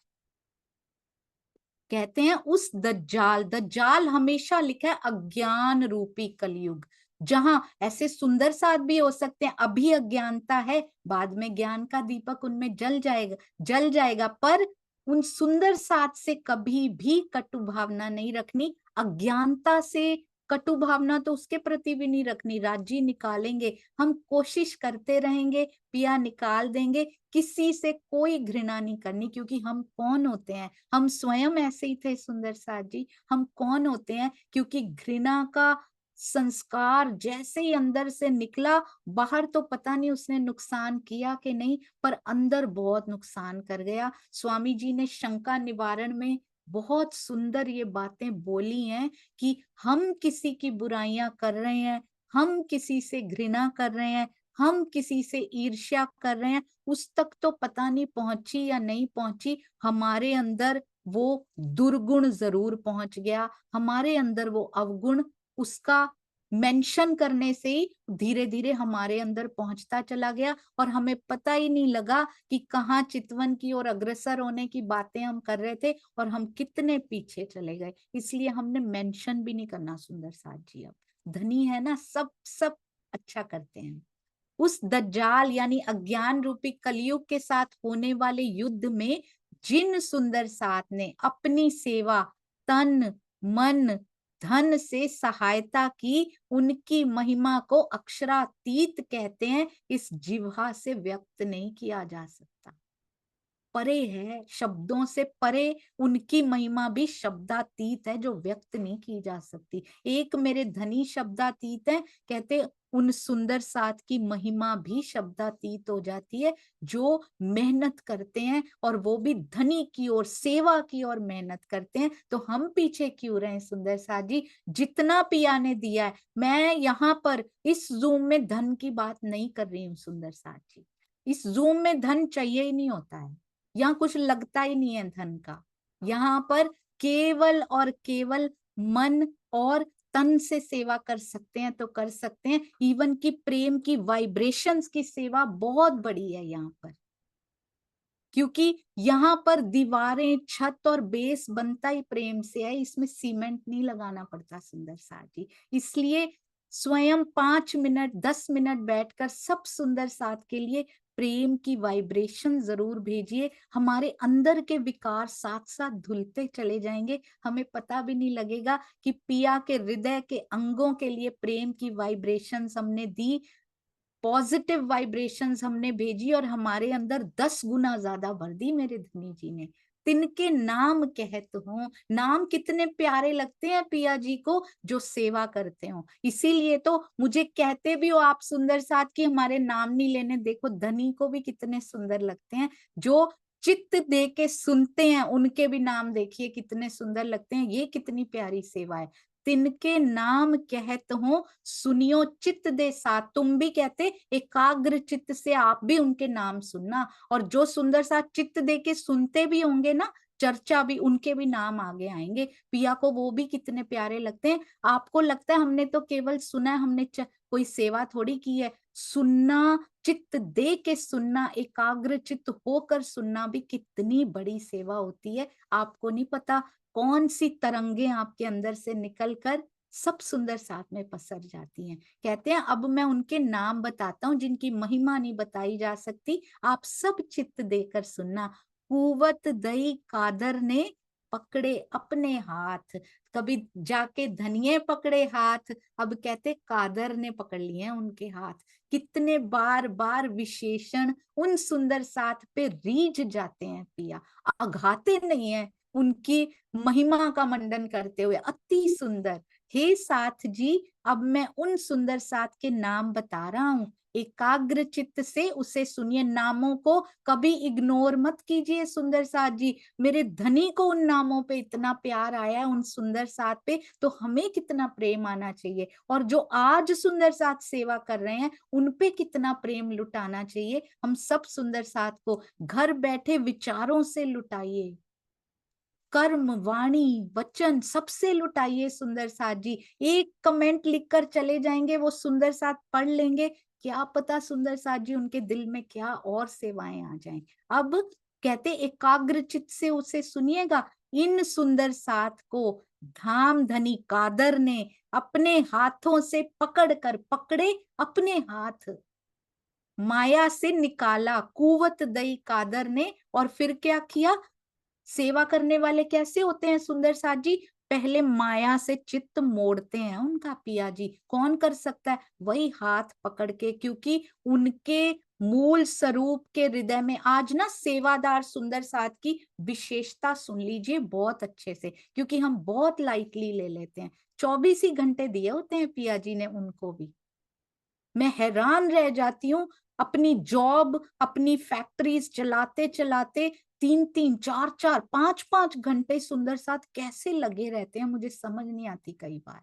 कहते हैं उस दज्जाल, दज्जाल हमेशा लिखा है अज्ञान रूपी कलयुग, जहां ऐसे सुंदर साथ भी हो सकते हैं, अभी अज्ञानता है, बाद में ज्ञान का दीपक उनमें जल जाएगा, पर उन सुंदर साथ से कभी भी कटु भावना नहीं रखनी। अज्ञानता से कटु भावना तो उसके प्रति भी नहीं रखनी। राज्य निकालेंगे, हम कोशिश करते रहेंगे, पिया निकाल देंगे, किसी से कोई घृणा नहीं करनी, क्योंकि हम कौन होते हैं, हम स्वयं ऐसे ही थे सुंदर साथ जी। हम कौन होते हैं, क्योंकि घृणा का संस्कार जैसे ही अंदर से निकला, बाहर तो पता नहीं उसने नुकसान किया कि नहीं, पर अंदर बहुत नुकसान कर गया। स्वामी जी ने शंका निवारण में बहुत सुंदर ये बातें बोली हैं कि हम किसी की बुराइयां कर रहे हैं, हम किसी से घृणा कर रहे हैं, हम किसी से ईर्ष्या कर रहे हैं, उस तक तो पता नहीं पहुंची या नहीं पहुंची, हमारे अंदर वो दुर्गुण जरूर पहुंच गया, हमारे अंदर वो अवगुण, उसका मेंशन करने से ही धीरे धीरे हमारे अंदर पहुंचता चला गया, और हमें पता ही नहीं लगा कि कहाँ चितवन की ओर अग्रसर होने की बातें हम कर रहे थे और हम कितने पीछे चले गए। इसलिए हमने मेंशन भी नहीं करना सुंदर साथ जी। अब धनी है ना, सब अच्छा करते हैं। उस दज्जाल यानी अज्ञान रूपी कलयुग के साथ होने वाले युद्ध में जिन सुंदर साथ ने अपनी सेवा तन मन धन से सहायता की, उनकी महिमा को अक्षरातीत कहते हैं। इस जिह्वा से व्यक्त नहीं किया जा सकता, परे है, शब्दों से परे। उनकी महिमा भी शब्दातीत है, जो व्यक्त नहीं की जा सकती। एक मेरे धनी शब्दातीत है, कहते उन सुंदर साथ की महिमा भी शब्दातीत हो जाती है, जो मेहनत करते हैं, और वो भी धनी की ओर, सेवा की ओर मेहनत करते हैं। तो हम पीछे क्यों रहे सुंदर साथ जी? जितना पिया ने दिया है, मैं यहाँ पर इस जूम में धन की बात नहीं कर रही हूँ सुंदर साथ जी। इस जूम में धन चाहिए ही नहीं होता है, यहाँ कुछ लगता ही नहीं है धन का। यहाँ पर केवल और केवल मन और तन से सेवा कर सकते हैं तो कर सकते हैं। इवन की प्रेम की वाइब्रेशंस की सेवा बहुत बड़ी है यहाँ पर, क्योंकि यहाँ पर दीवारें, छत और बेस बनता ही प्रेम से है, इसमें सीमेंट नहीं लगाना पड़ता सुंदर साथ जी। इसलिए स्वयं 5 मिनट 10 मिनट बैठकर सब सुंदर साथ के लिए प्रेम की वाइब्रेशन जरूर भेजिए। हमारे अंदर के विकार साथ साथ धुलते चले जाएंगे, हमें पता भी नहीं लगेगा कि पिया के हृदय के अंगों के लिए प्रेम की वाइब्रेशंस हमने दी, पॉजिटिव वाइब्रेशंस हमने भेजी, और हमारे अंदर 10 गुना ज्यादा भर दी मेरे धनी जी ने। तिनके नाम कहत हो, नाम कितने प्यारे लगते हैं पिया जी को जो सेवा करते हो। इसीलिए तो मुझे कहते भी हो आप सुंदर साथ की हमारे नाम नहीं लेने। देखो धनी को भी कितने सुंदर लगते हैं, जो चित्त दे के सुनते हैं, उनके भी नाम देखिए कितने सुंदर लगते हैं। ये कितनी प्यारी सेवा है। तिनके नाम कहत हो, सुनियो चित्त दे साथ। तुम भी कहते एकाग्र चित्त से आप भी उनके नाम सुनना, और जो सुंदर सा चित्त दे के सुनते भी होंगे ना, चर्चा भी, उनके भी नाम आगे आएंगे। पिया को वो भी कितने प्यारे लगते हैं। आपको लगता है हमने तो केवल सुना है, हमने कोई सेवा थोड़ी की है। सुनना, चित्त दे के सुनना, एकाग्र चित्त होकर सुनना भी कितनी बड़ी सेवा होती है। आपको नहीं पता कौन सी तरंगे आपके अंदर से निकलकर सब सुंदर साथ में पसर जाती हैं। कहते हैं अब मैं उनके नाम बताता हूँ जिनकी महिमा नहीं बताई जा सकती, आप सब चित्त देकर सुनना। कुवत दई कादर ने पकड़े अपने हाथ। कभी जाके धनिये पकड़े हाथ, अब कहते कादर ने पकड़ लिए हैं उनके हाथ। कितने बार बार विशेषण उन सुंदर साथ पे रीझ जाते हैं पिया, आघाते नहीं है, उनकी महिमा का मंडन करते हुए। अति सुंदर। हे साथ जी, अब मैं उन सुंदर साथ के नाम बता रहा हूं, एकाग्र चित्त से उसे सुनिए। नामों को कभी इग्नोर मत कीजिए सुंदर साथ जी। मेरे धनी को उन नामों पे इतना प्यार आया है, उन सुंदर साथ पे, तो हमें कितना प्रेम आना चाहिए। और जो आज सुंदर साथ सेवा कर रहे हैं, उनपे कितना प्रेम लुटाना चाहिए। हम सब सुंदर साथ को घर बैठे विचारों से लुटाइए, कर्म, वाणी, वचन सबसे लुटाइए सुंदर साथ जी। एक कमेंट लिखकर चले जाएंगे, वो सुंदर साथ पढ़ लेंगे, क्या पता सुंदर साथ जी उनके दिल में क्या और सेवाएं आ जाएं। अब कहते एकाग्र चित्त से उसे सुनिएगा। इन सुंदर साथ को धाम धनी कादर ने अपने हाथों से पकड़कर, पकड़े अपने हाथ, माया से निकाला कुवत दई कादर ने। और फिर क्या किया? सेवा करने वाले कैसे होते हैं सुंदर साथ जी? पहले माया से चित्त मोड़ते हैं उनका पिया जी। कौन कर सकता है? वही हाथ पकड़ के, क्योंकि उनके मूल स्वरूप के हृदय में। आज ना सेवादार सुंदर साथ की विशेषता सुन लीजिए बहुत अच्छे से, क्योंकि हम बहुत लाइटली ले लेते हैं। 24 ही घंटे दिए होते हैं पिया जी ने उनको भी। मैं हैरान रह जाती हूँ, अपनी जॉब, अपनी फैक्ट्रीज चलाते चलाते 3-3, 4-4, 5-5 घंटे सुंदर साथ कैसे लगे रहते हैं, मुझे समझ नहीं आती कई बार।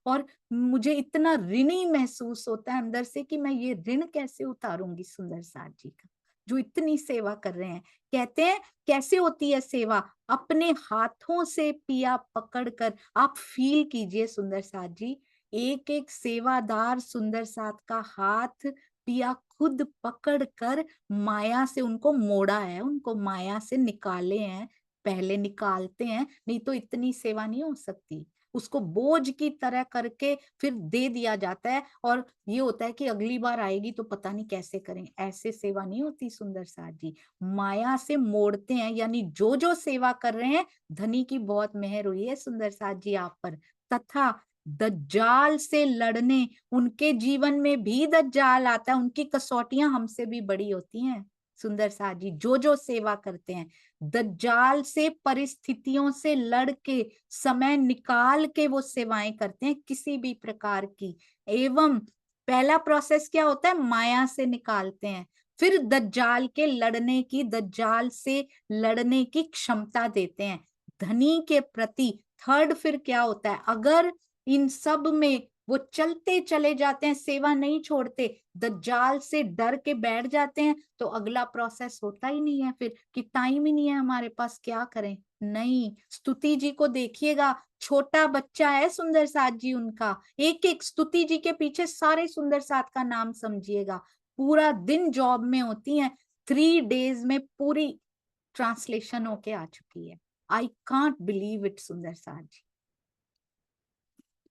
और मुझे इतना ऋणी महसूस होता है अंदर से कि मैं ये ऋण कैसे उतारूंगी सुंदर साथ जी का, जो इतनी सेवा कर रहे हैं। कहते हैं कैसे होती है सेवा? अपने हाथों से पिया पकड़कर। आप फील कीजिए सुंदर साथ जी, एक एक सेवादार सुंदर साथ का हाथ पिया खुद पकड़ कर माया से उनको मोड़ा है, उनको माया से निकाले हैं। पहले निकालते हैं, नहीं तो इतनी सेवा नहीं हो सकती। उसको बोझ की तरह करके फिर दे दिया जाता है, और ये होता है कि अगली बार आएगी तो पता नहीं कैसे करेंगे। ऐसे सेवा नहीं होती सुंदर साथ जी। माया से मोड़ते हैं, यानी जो जो सेवा कर रहे हैं, धनी की बहुत मेहर हुई है सुंदर साथ जी आप पर। तथा दज्जाल से लड़ने, उनके जीवन में भी दज्जाल आता है, उनकी कसौटियां हमसे भी बड़ी होती हैं सुंदर साथ जी। जो सेवा करते हैं, दज्जाल से परिस्थितियों से लड़ के समय निकाल के वो सेवाएं करते हैं किसी भी प्रकार की। एवं पहला प्रोसेस क्या होता है, माया से निकालते हैं, फिर दज्जाल के लड़ने की, दज्जाल से लड़ने की क्षमता देते हैं धनी के प्रति। थर्ड फिर क्या होता है, अगर इन सब में वो चलते चले जाते हैं, सेवा नहीं छोड़ते, दज्जाल से डर के बैठ जाते हैं, तो अगला प्रोसेस होता ही नहीं है फिर कि टाइम ही नहीं है हमारे पास, क्या करें। नहीं, स्तुति जी को देखिएगा, छोटा बच्चा है सुंदर साथ जी उनका, एक एक स्तुति जी के पीछे सारे सुंदर साथ का नाम समझिएगा। पूरा दिन जॉब में होती हैं, 3 days में पूरी ट्रांसलेशन होके आ चुकी है। आई कांट बिलीव इट सुंदर साथ जी।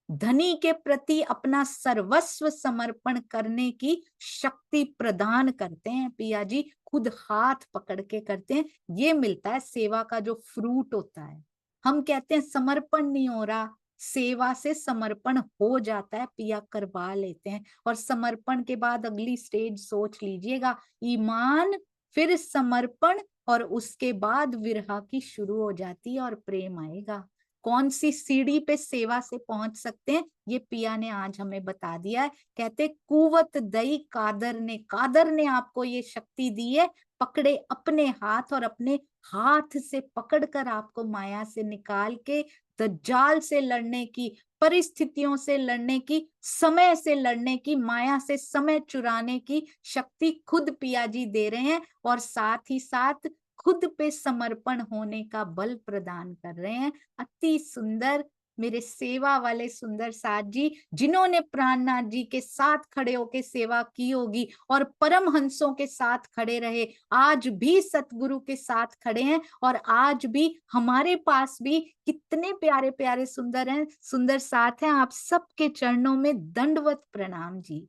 धनी के प्रति अपना सर्वस्व समर्पण करने की शक्ति प्रदान करते हैं पिया जी, खुद हाथ पकड़ के करते हैं। ये मिलता है सेवा का जो फ्रूट होता है। हम कहते हैं समर्पण नहीं हो रहा, सेवा से समर्पण हो जाता है, पिया करवा लेते हैं। और समर्पण के बाद अगली स्टेज सोच लीजिएगा, ईमान, फिर समर्पण, और उसके बाद विरह की शुरू हो जाती है और प्रेम आएगा। कौन सी सीढ़ी पे सेवा से पहुंच सकते हैं, ये पिया ने आज हमें बता दिया है। कहते कुवत दई कादर ने आपको ये शक्ति दी है, पकड़े अपने हाथ, और अपने हाथ से पकड़कर आपको माया से निकाल के दज्जाल से लड़ने की, परिस्थितियों से लड़ने की, समय से लड़ने की, माया से समय चुराने की शक्ति खुद पिया जी दे रहे हैं, और साथ ही साथ खुद पे समर्पण होने का बल प्रदान कर रहे हैं। अति सुंदर मेरे सेवा वाले सुंदर साथ जी, जिन्होंने प्राणनाथ जी के साथ खड़े होके सेवा की होगी और परम हंसों के साथ खड़े रहे, आज भी सतगुरु के साथ खड़े हैं, और आज भी हमारे पास भी कितने प्यारे प्यारे सुंदर हैं, सुंदर साथ हैं। आप सबके चरणों में दंडवत प्रणाम जी।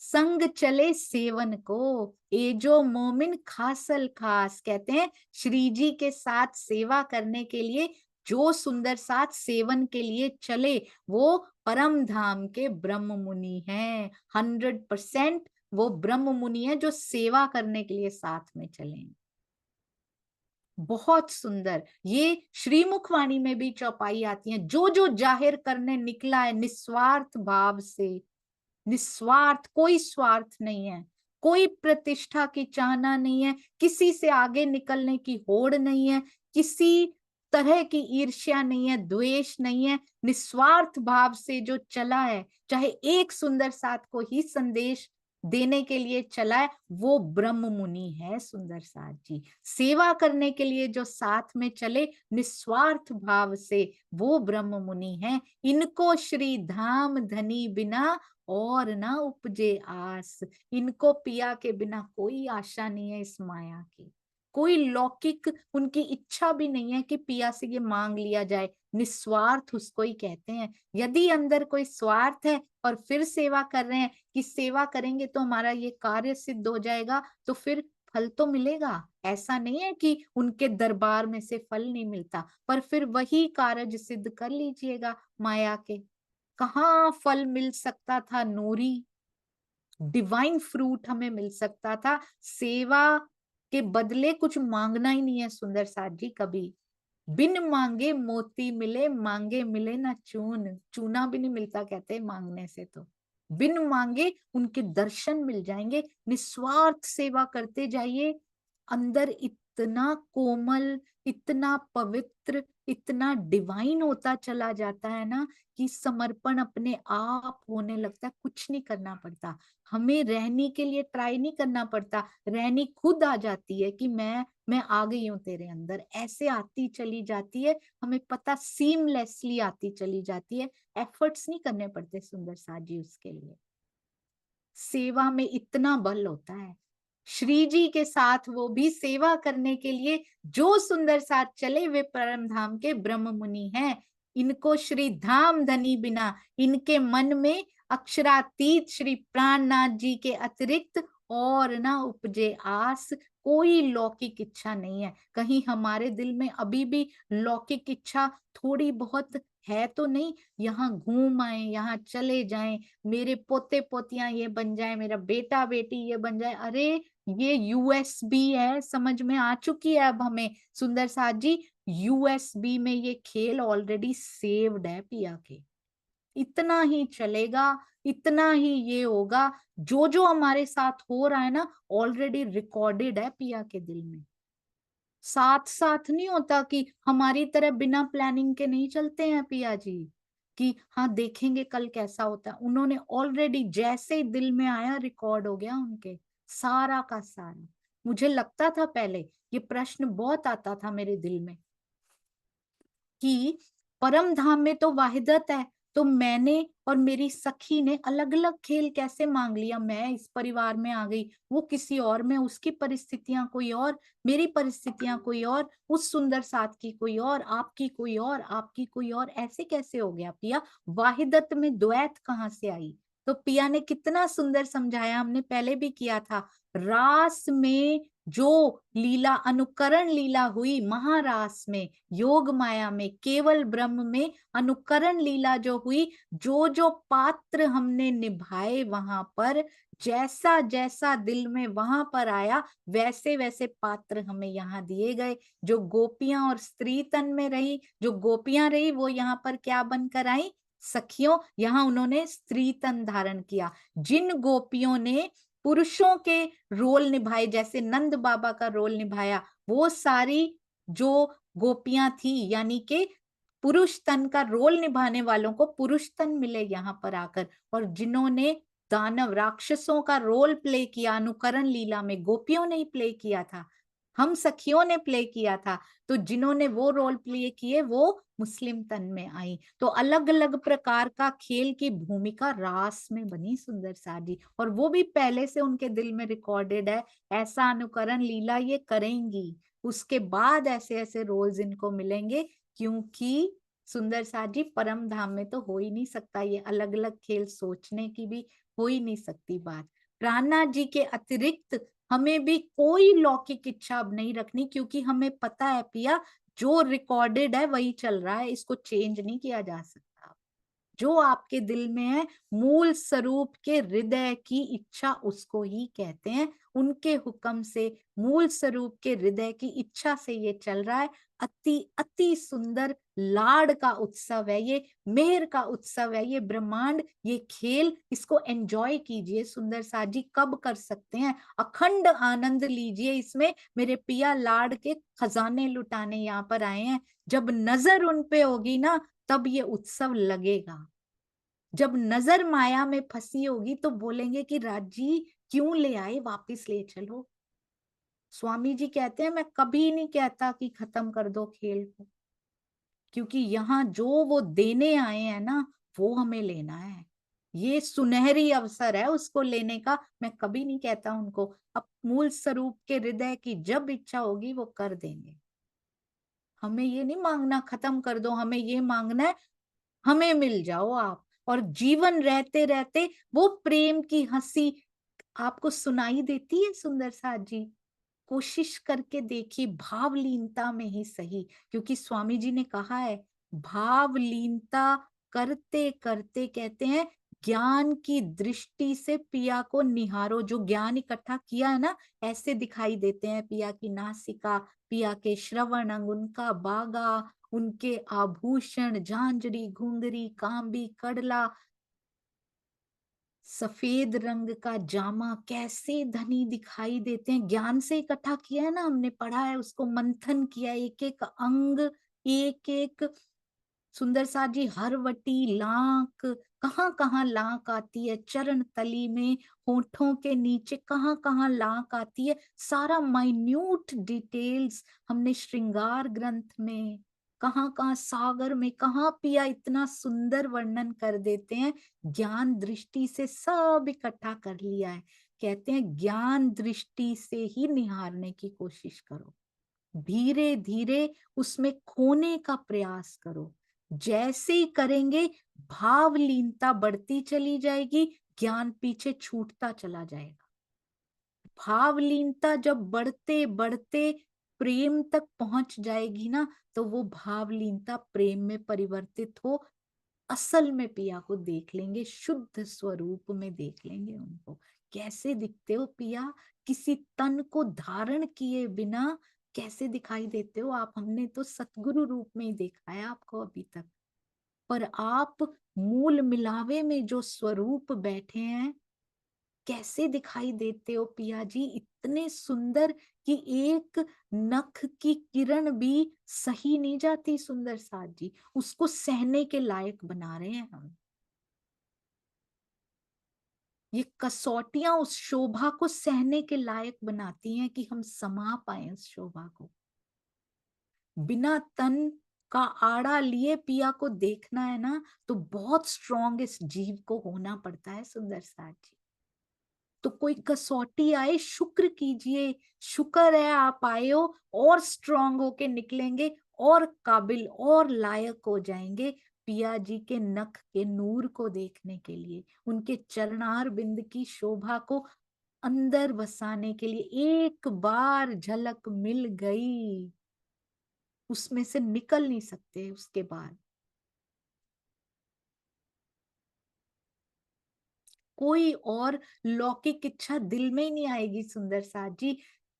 संग चले सेवन को, ये जो मोमिन खासल खास, कहते हैं श्री जी के साथ सेवा करने के लिए जो सुंदर साथ सेवन के लिए चले, वो परम धाम के ब्रह्म मुनि हैं। 100% वो ब्रह्म मुनि है जो सेवा करने के लिए साथ में चले। बहुत सुंदर, ये श्रीमुखवाणी में भी चौपाई आती है, जो जाहिर करने निकला है निस्वार्थ भाव से, निस्वार्थ, कोई स्वार्थ नहीं है, कोई प्रतिष्ठा की चाहना नहीं है, किसी से आगे निकलने की होड़ नहीं है, किसी तरह की ईर्ष्या नहीं है, द्वेष नहीं है, निस्वार्थ भाव से जो चला है, चाहे एक सुंदर साथ को ही संदेश देने के लिए चला है, वो ब्रह्म मुनि है सुंदर साथ जी। सेवा करने के लिए जो साथ में चले निस्वार्थ भाव से, वो ब्रह्म मुनि है। इनको श्री धाम धनी बिना और ना उपजे आस, इनको पिया के बिना कोई आशा नहीं है इस माया की, कोई लौकिक उनकी इच्छा भी नहीं है कि पिया से ये मांग लिया जाए। निस्वार्थ उसको ही कहते हैं। यदि अंदर कोई स्वार्थ है और फिर सेवा कर रहे हैं कि सेवा करेंगे तो हमारा ये कार्य सिद्ध हो जाएगा, तो फिर फल तो मिलेगा, ऐसा नहीं है कि उनके दरबार में से फल नहीं मिलता, पर फिर वही कार्य सिद्ध कर लीजिएगा माया के। कहाँ फल मिल सकता था, नूरी डिवाइन फ्रूट हमें मिल सकता था। सेवा के बदले कुछ मांगना ही नहीं है सुंदर साथ जी कभी। बिन मांगे मोती मिले, मांगे मिले ना चून, चूना भी नहीं मिलता कहते मांगने से, तो बिन मांगे उनके दर्शन मिल जाएंगे। निस्वार्थ सेवा करते जाइए, अंदर इतना कोमल, इतना पवित्र, इतना डिवाइन होता चला जाता है ना कि समर्पण अपने आप होने लगता है, कुछ नहीं करना पड़ता हमें, रहने के लिए ट्राई नहीं करना पड़ता, रहनी खुद आ जाती है कि मैं आ गई हूं तेरे अंदर, ऐसे आती चली जाती है, हमें पता सीमलेसली आती चली जाती है, एफर्ट्स नहीं करने पड़ते सुंदर साथ जी उसके लिए। सेवा में इतना बल होता है। श्री जी के साथ वो भी सेवा करने के लिए जो सुंदर साथ चले, वे परम धाम के ब्रह्म मुनि हैं। इनको श्री धाम धनी बिना, इनके मन में अक्षरातीत श्री प्राणनाथ जी के अतिरिक्त और ना उपजे आस, कोई लौकिक इच्छा नहीं है। कहीं हमारे दिल में अभी भी लौकिक इच्छा थोड़ी बहुत है तो नहीं, यहाँ घूम आए, यहाँ चले जाएं, मेरे पोते पोतियां ये बन जाए, मेरा बेटा बेटी ये बन जाए। अरे ये यूएसबी है, समझ में आ चुकी है अब हमें सुंदर साथ जी, यूएसबी में ये खेल ऑलरेडी सेव्ड है पिया के। इतना ही चलेगा, इतना ही ये होगा, जो हमारे साथ हो रहा है ना ऑलरेडी रिकॉर्डेड है पिया के दिल में। साथ साथ नहीं होता कि हमारी तरह बिना प्लानिंग के नहीं चलते हैं पिया जी कि हाँ देखेंगे कल कैसा होता है। उन्होंने ऑलरेडी जैसे ही दिल में आया रिकॉर्ड हो गया उनके सारा का सारा। मुझे लगता था पहले, ये प्रश्न बहुत आता था मेरे दिल में कि परम धाम में तो वाहिदत है, तो मैंने और मेरी सखी ने अलग अलग खेल कैसे मांग लिया। मैं इस परिवार में आ गई, वो किसी और में, उसकी परिस्थितियां कोई और, मेरी परिस्थितियां कोई और, उस सुंदर साथ की कोई और, आपकी कोई और, आपकी कोई और, ऐसे कैसे हो गया पिया? वाहिदत में द्वैत कहाँ से आई? तो पिया ने कितना सुंदर समझाया, हमने पहले भी किया था। रास में जो लीला, अनुकरण लीला हुई महारास में, योग माया में, केवल ब्रह्म में अनुकरण लीला जो हुई, जो पात्र हमने निभाए वहां पर, जैसा जैसा दिल में वहां पर आया वैसे वैसे पात्र हमें यहाँ दिए गए। जो गोपियां और स्त्री तन में रही, जो गोपियां रही वो यहाँ पर क्या बनकर आई? सखियों। यहाँ उन्होंने स्त्री तन धारण किया। जिन गोपियों ने पुरुषों के रोल निभाए, जैसे नंद बाबा का रोल निभाया, वो सारी जो गोपियां थी, यानी कि पुरुष तन का रोल निभाने वालों को पुरुष तन मिले यहाँ पर आकर। और जिन्होंने दानव राक्षसों का रोल प्ले किया अनुकरण लीला में, गोपियों ने ही प्ले किया था, हम सखियों ने प्ले किया था। तो जिन्होंने वो रोल प्ले किए वो मुस्लिम तन में आई। तो अलग अलग प्रकार का खेल की भूमिका रास में बनी सुंदर साजी, और वो भी पहले से उनके दिल में रिकॉर्डेड है, ऐसा अनुकरण लीला ये करेंगी, उसके बाद ऐसे ऐसे रोल्स इनको मिलेंगे। क्योंकि सुंदर साजी परम धाम में तो हो ही नहीं सकता ये अलग अलग खेल, सोचने की भी हो ही नहीं सकती बात। प्राणनाथ जी के अतिरिक्त हमें भी कोई लौकिक इच्छा अब नहीं रखनी, क्योंकि हमें पता है पिया जो रिकॉर्डेड है वही चल रहा है, इसको चेंज नहीं किया जा सकता। जो आपके दिल में है, मूल स्वरूप के हृदय की इच्छा उसको ही कहते हैं। उनके हुक्म से, मूल स्वरूप के हृदय की इच्छा से ये चल रहा है। अति अति सुंदर लाड का उत्सव है ये, मेहर का उत्सव है ये ब्रह्मांड, ये खेल, इसको एंजॉय कीजिए। सुंदर साथ जी कब कर सकते हैं? अखंड आनंद लीजिए इसमें। मेरे पिया लाड के खजाने लुटाने यहाँ पर आए हैं। जब नजर उन पे होगी ना तब ये उत्सव लगेगा। जब नजर माया में फंसी होगी तो बोलेंगे कि राजी क्यों ले आए, वापिस ले चलो। स्वामी जी कहते हैं मैं कभी नहीं कहता कि खत्म कर दो खेल को, क्योंकि यहाँ जो वो देने आए हैं ना वो हमें लेना है। ये सुनहरी अवसर है उसको लेने का। मैं कभी नहीं कहता उनको, अब मूल स्वरूप के हृदय की जब इच्छा होगी वो कर देंगे। हमें ये नहीं मांगना खत्म कर दो, हमें ये मांगना है हमें मिल जाओ आप, और जीवन रहते रहते वो प्रेम की हंसी आपको सुनाई देती है। सुंदर साथ जी कोशिश करके देखिए, भावलीनता में ही सही, क्योंकि स्वामी जी ने कहा है भावलीनता करते करते, कहते हैं ज्ञान की दृष्टि से पिया को निहारो। जो ज्ञान इकट्ठा किया है ना, ऐसे दिखाई देते हैं पिया की नासिका, पिया के श्रवण अंग, उनका बागा, उनके आभूषण, झांझरी, घुंघरी, कांबी, कडला, सफेद रंग का जामा, कैसे धनी दिखाई देते हैं। ज्ञान से इकट्ठा किया है ना, हमने पढ़ा है, उसको मंथन किया, एक एक अंग, एक एक सुंदर सा जी हरवटी, लांक, कहाँ कहाँ लांक आती है, चरण तली में, होठों के नीचे कहाँ कहाँ लांक आती है, सारा माइन्यूट डिटेल्स हमने श्रृंगार ग्रंथ में, कहाँ कहाँ सागर में, कहाँ पिया इतना सुंदर वर्णन कर देते हैं। ज्ञान दृष्टि से सब इकट्ठा कर लिया है। कहते हैं ज्ञान दृष्टि से ही निहारने की कोशिश करो, धीरे धीरे उसमें खोने का प्रयास करो। जैसे ही करेंगे भावलीनता बढ़ती चली जाएगी, ज्ञान पीछे छूटता चला जाएगा। भावलीनता जब बढ़ते बढ़ते प्रेम तक पहुंच जाएगी ना, तो वो भावलीनता प्रेम में परिवर्तित हो, असल में पिया को देख लेंगे, शुद्ध स्वरूप में देख लेंगे उनको। कैसे दिखते हो पिया, किसी तन को धारण किए बिना कैसे दिखाई देते हो आप। हमने तो सतगुरु रूप में ही देखा है आपको अभी तक, पर आप मूल मिलावे में जो स्वरूप बैठे हैं, कैसे दिखाई देते हो पिया जी, इतने सुंदर कि एक नख की किरण भी सही नहीं जाती सुंदर साथ जी, उसको सहने के लायक बना रहे हैं हम। ये कसौटियां उस शोभा को सहने के लायक बनाती हैं कि हम समा पाए उस शोभा को। बिना तन का आड़ा लिए पिया को देखना है ना, तो बहुत स्ट्रॉन्ग इस जीव को होना पड़ता है सुंदर साथ जी। तो कोई कसौटी आए, शुक्र कीजिए, शुक्र है आप आए हो, और स्ट्रॉन्ग होके निकलेंगे, और काबिल और लायक हो जाएंगे पिया जी के नख के नूर को देखने के लिए, उनके चरणार बिंद की शोभा को अंदर बसाने के लिए। एक बार झलक मिल गई, उसमें से निकल नहीं सकते उसके बाद। कोई और लौकिक इच्छा दिल में ही नहीं आएगी सुंदर साथ जी।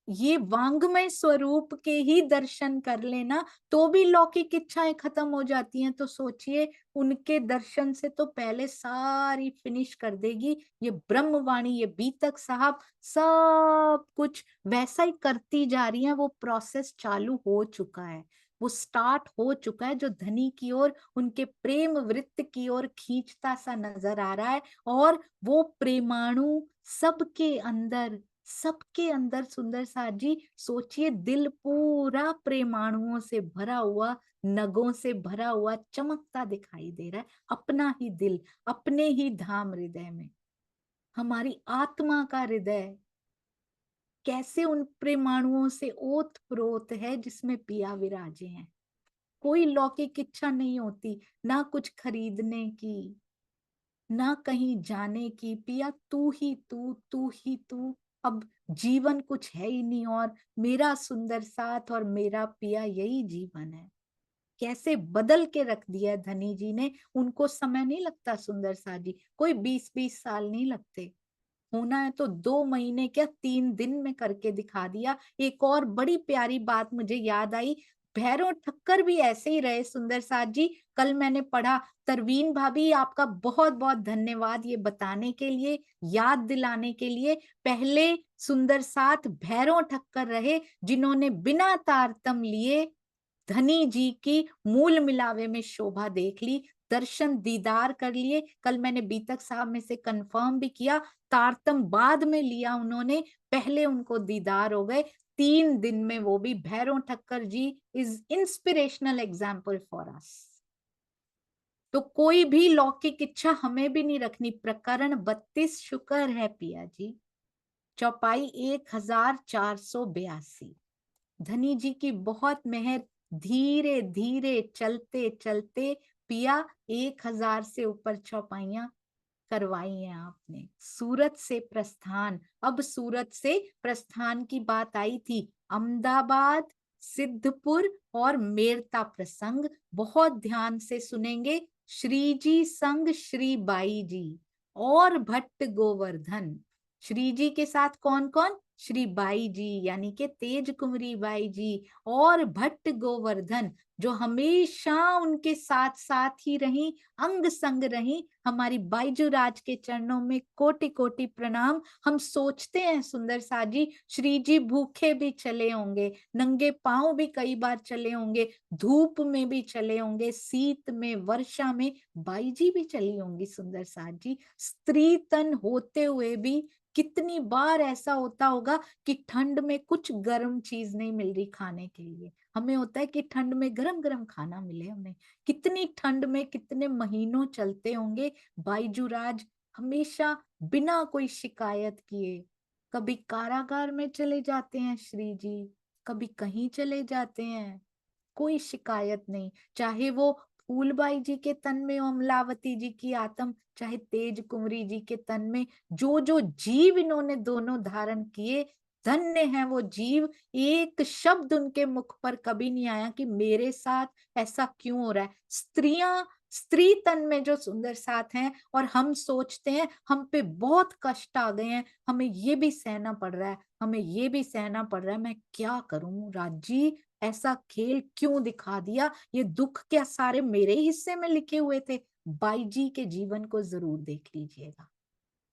ये वांग्मय स्वरूप के ही दर्शन कर लेना तो भी लौकिक इच्छाएं खत्म हो जाती हैं, तो सोचिए उनके दर्शन से तो पहले सारी फिनिश कर देगी ये ब्रह्मवाणी, ये बीतक साहब, सब कुछ वैसा ही करती जा रही है। वो प्रोसेस चालू हो चुका है, वो स्टार्ट हो चुका है, जो धनी की ओर, उनके प्रेम वृत्त की ओर खींचता सा नजर आ रहा है। और वो प्रेमाणु सबके अंदर सुंदर साथ जी, सोचिए दिल पूरा प्रेमाणुओं से भरा हुआ, नगों से भरा हुआ चमकता दिखाई दे रहा है। अपना ही दिल, अपने ही धाम हृदय में, हमारी आत्मा का हृदय कैसे उन प्रेमाणुओं से ओत प्रोत है जिसमें पिया विराजे हैं। कोई लौकिक इच्छा नहीं होती, ना कुछ खरीदने की, ना कहीं जाने की। पिया तू ही तू ही तू, अब जीवन कुछ है ही नहीं, और मेरा सुंदर साथ और मेरा पिया यही जीवन है। कैसे बदल के रख दिया है धनी जी ने। उनको समय नहीं लगता सुंदर साथ जी, कोई 20-20 साल नहीं लगते, होना है तो 2 महीने क्या 3 दिन में करके दिखा दिया। एक और बड़ी प्यारी बात मुझे याद आई, भैरव ठक्कर भी ऐसे ही रहे सुंदर साथ जी। कल मैंने पढ़ा, तरवीन भाभी आपका बहुत बहुत धन्यवाद ये बताने के लिए, याद दिलाने के लिए। पहले सुंदर साथ भैरव ठक्कर रहे जिन्होंने बिना तारतम लिए धनी जी की मूल मिलावे में शोभा देख ली, दर्शन दीदार कर लिए। कल मैंने बीतक साहब में से कंफर्म भी किया, तारतम बाद में लिया उन्होंने, पहले उनको दीदार हो गए 3 दिन में। वो भी Bhairav Thakkar ji is inspirational example for us. तो कोई भी लौकिक इच्छा हमें भी नहीं रखनी। प्रकरण 32 शुक्र है पिया जी, चौपाई 1482। धनी जी की बहुत मेहर, धीरे धीरे चलते चलते पिया 1000 से ऊपर चौपाइयां करवाई हैं आपने। सूरत से प्रस्थान, अब सूरत से प्रस्थान की बात आई थी, अहमदाबाद, सिद्धपुर और मेरता प्रसंग बहुत ध्यान से सुनेंगे। श्री जी संग श्री बाई जी और भट्ट गोवर्धन। श्री जी के साथ कौन कौन? श्री बाई जी यानी के तेज कुंवरी बाई जी, और भट्ट गोवर्धन जो हमेशा उनके साथ साथ ही रही, अंग संग रही। हमारी बाईजूराज के चरणों में कोटि कोटि प्रणाम। हम सोचते हैं सुंदर साथ जी, श्री जी भूखे भी चले होंगे, नंगे पांव भी कई बार चले होंगे, धूप में भी चले होंगे, शीत में, वर्षा में, बाई जी भी चली होंगी सुंदर साथ जी। स्त्री तन होते हुए भी कितनी बार ऐसा होता होगा कि ठंड में कुछ गर्म चीज नहीं मिल रही खाने के लिए, हमें होता है कि ठंड में गरम गरम खाना मिले हमें। कितनी ठंड में कितने महीनों चलते होंगे बाईजूराज, हमेशा बिना कोई शिकायत किए। कभी कारागार में चले जाते हैं श्री जी, कभी कहीं चले जाते हैं, कोई शिकायत नहीं। चाहे वो फूलबाई जी के तन में अमलावती जी की आत्म, चाहे तेज कुंवरी जी के तन में, जो जो जीव इन्होंने दोनों धारण किए, धन्य है वो जीव, एक शब्द उनके मुख पर कभी नहीं आया कि मेरे साथ ऐसा क्यों हो रहा है। स्त्री तन में जो सुंदर साथ हैं, और हम सोचते हैं हम पे बहुत कष्ट आ गए हैं, हमें ये भी सहना पड़ रहा है, हमें ये भी सहना पड़ रहा है, मैं क्या करूं राजी, ऐसा खेल क्यों दिखा दिया, ये दुख क्या सारे मेरे हिस्से में लिखे हुए थे। बाई जी के जीवन को जरूर देख लीजिएगा,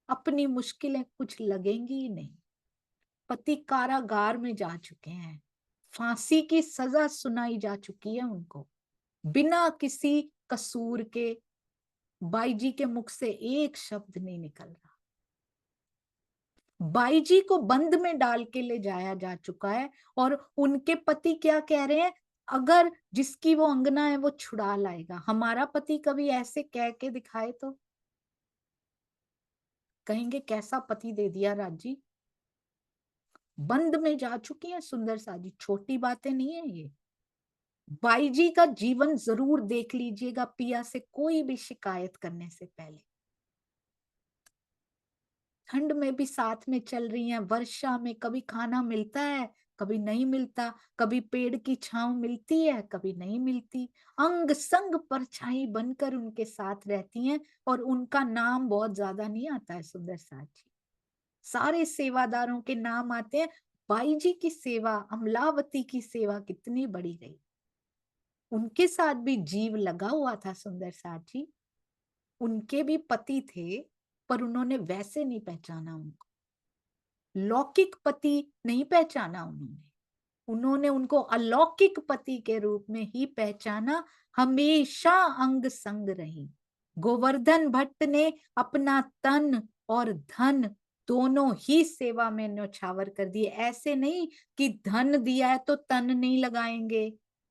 अपनी मुश्किलें कुछ लगेंगी ही नहीं। पति कारागार में जा चुके हैं, फांसी की सजा सुनाई जा चुकी है उनको, बिना किसी कसूर के बाई जी के मुख से एक शब्द नहीं निकल रहा। बाई जी को बंद में डाल के ले जाया जा चुका है, और उनके पति क्या कह रहे हैं, अगर जिसकी वो अंगना है वो छुड़ा लाएगा। हमारा पति कभी ऐसे कह के दिखाए तो कहेंगे कैसा पति दे दिया राजी। बंद में जा चुकी है सुंदर साजी, छोटी बातें नहीं है ये। बाई जी का जीवन जरूर देख लीजिएगा पिया से कोई भी शिकायत करने से पहले। ठंड में भी साथ में चल रही हैं, वर्षा में कभी खाना मिलता है कभी नहीं मिलता, कभी पेड़ की छांव मिलती है कभी नहीं मिलती, अंग संग परछाई बनकर उनके साथ रहती हैं, और उनका नाम बहुत ज्यादा नहीं आता है सुंदर साजी, सारे सेवादारों के नाम आते हैं। बाई जी की सेवा, अमलावती की सेवा कितनी बड़ी रही, उनके साथ भी जीव लगा हुआ था सुंदर साजी। उनके भी पति थे, पर उन्होंने वैसे नहीं पहचाना उनको, लौकिक पति नहीं पहचाना उन्होंने उनको अलौकिक पति के रूप में ही पहचाना, हमेशा अंग संग रही। गोवर्धन भट्ट ने अपना तन और धन दोनों ही सेवा में न्यौछावर कर दिए। ऐसे नहीं कि धन दिया है तो तन नहीं लगाएंगे,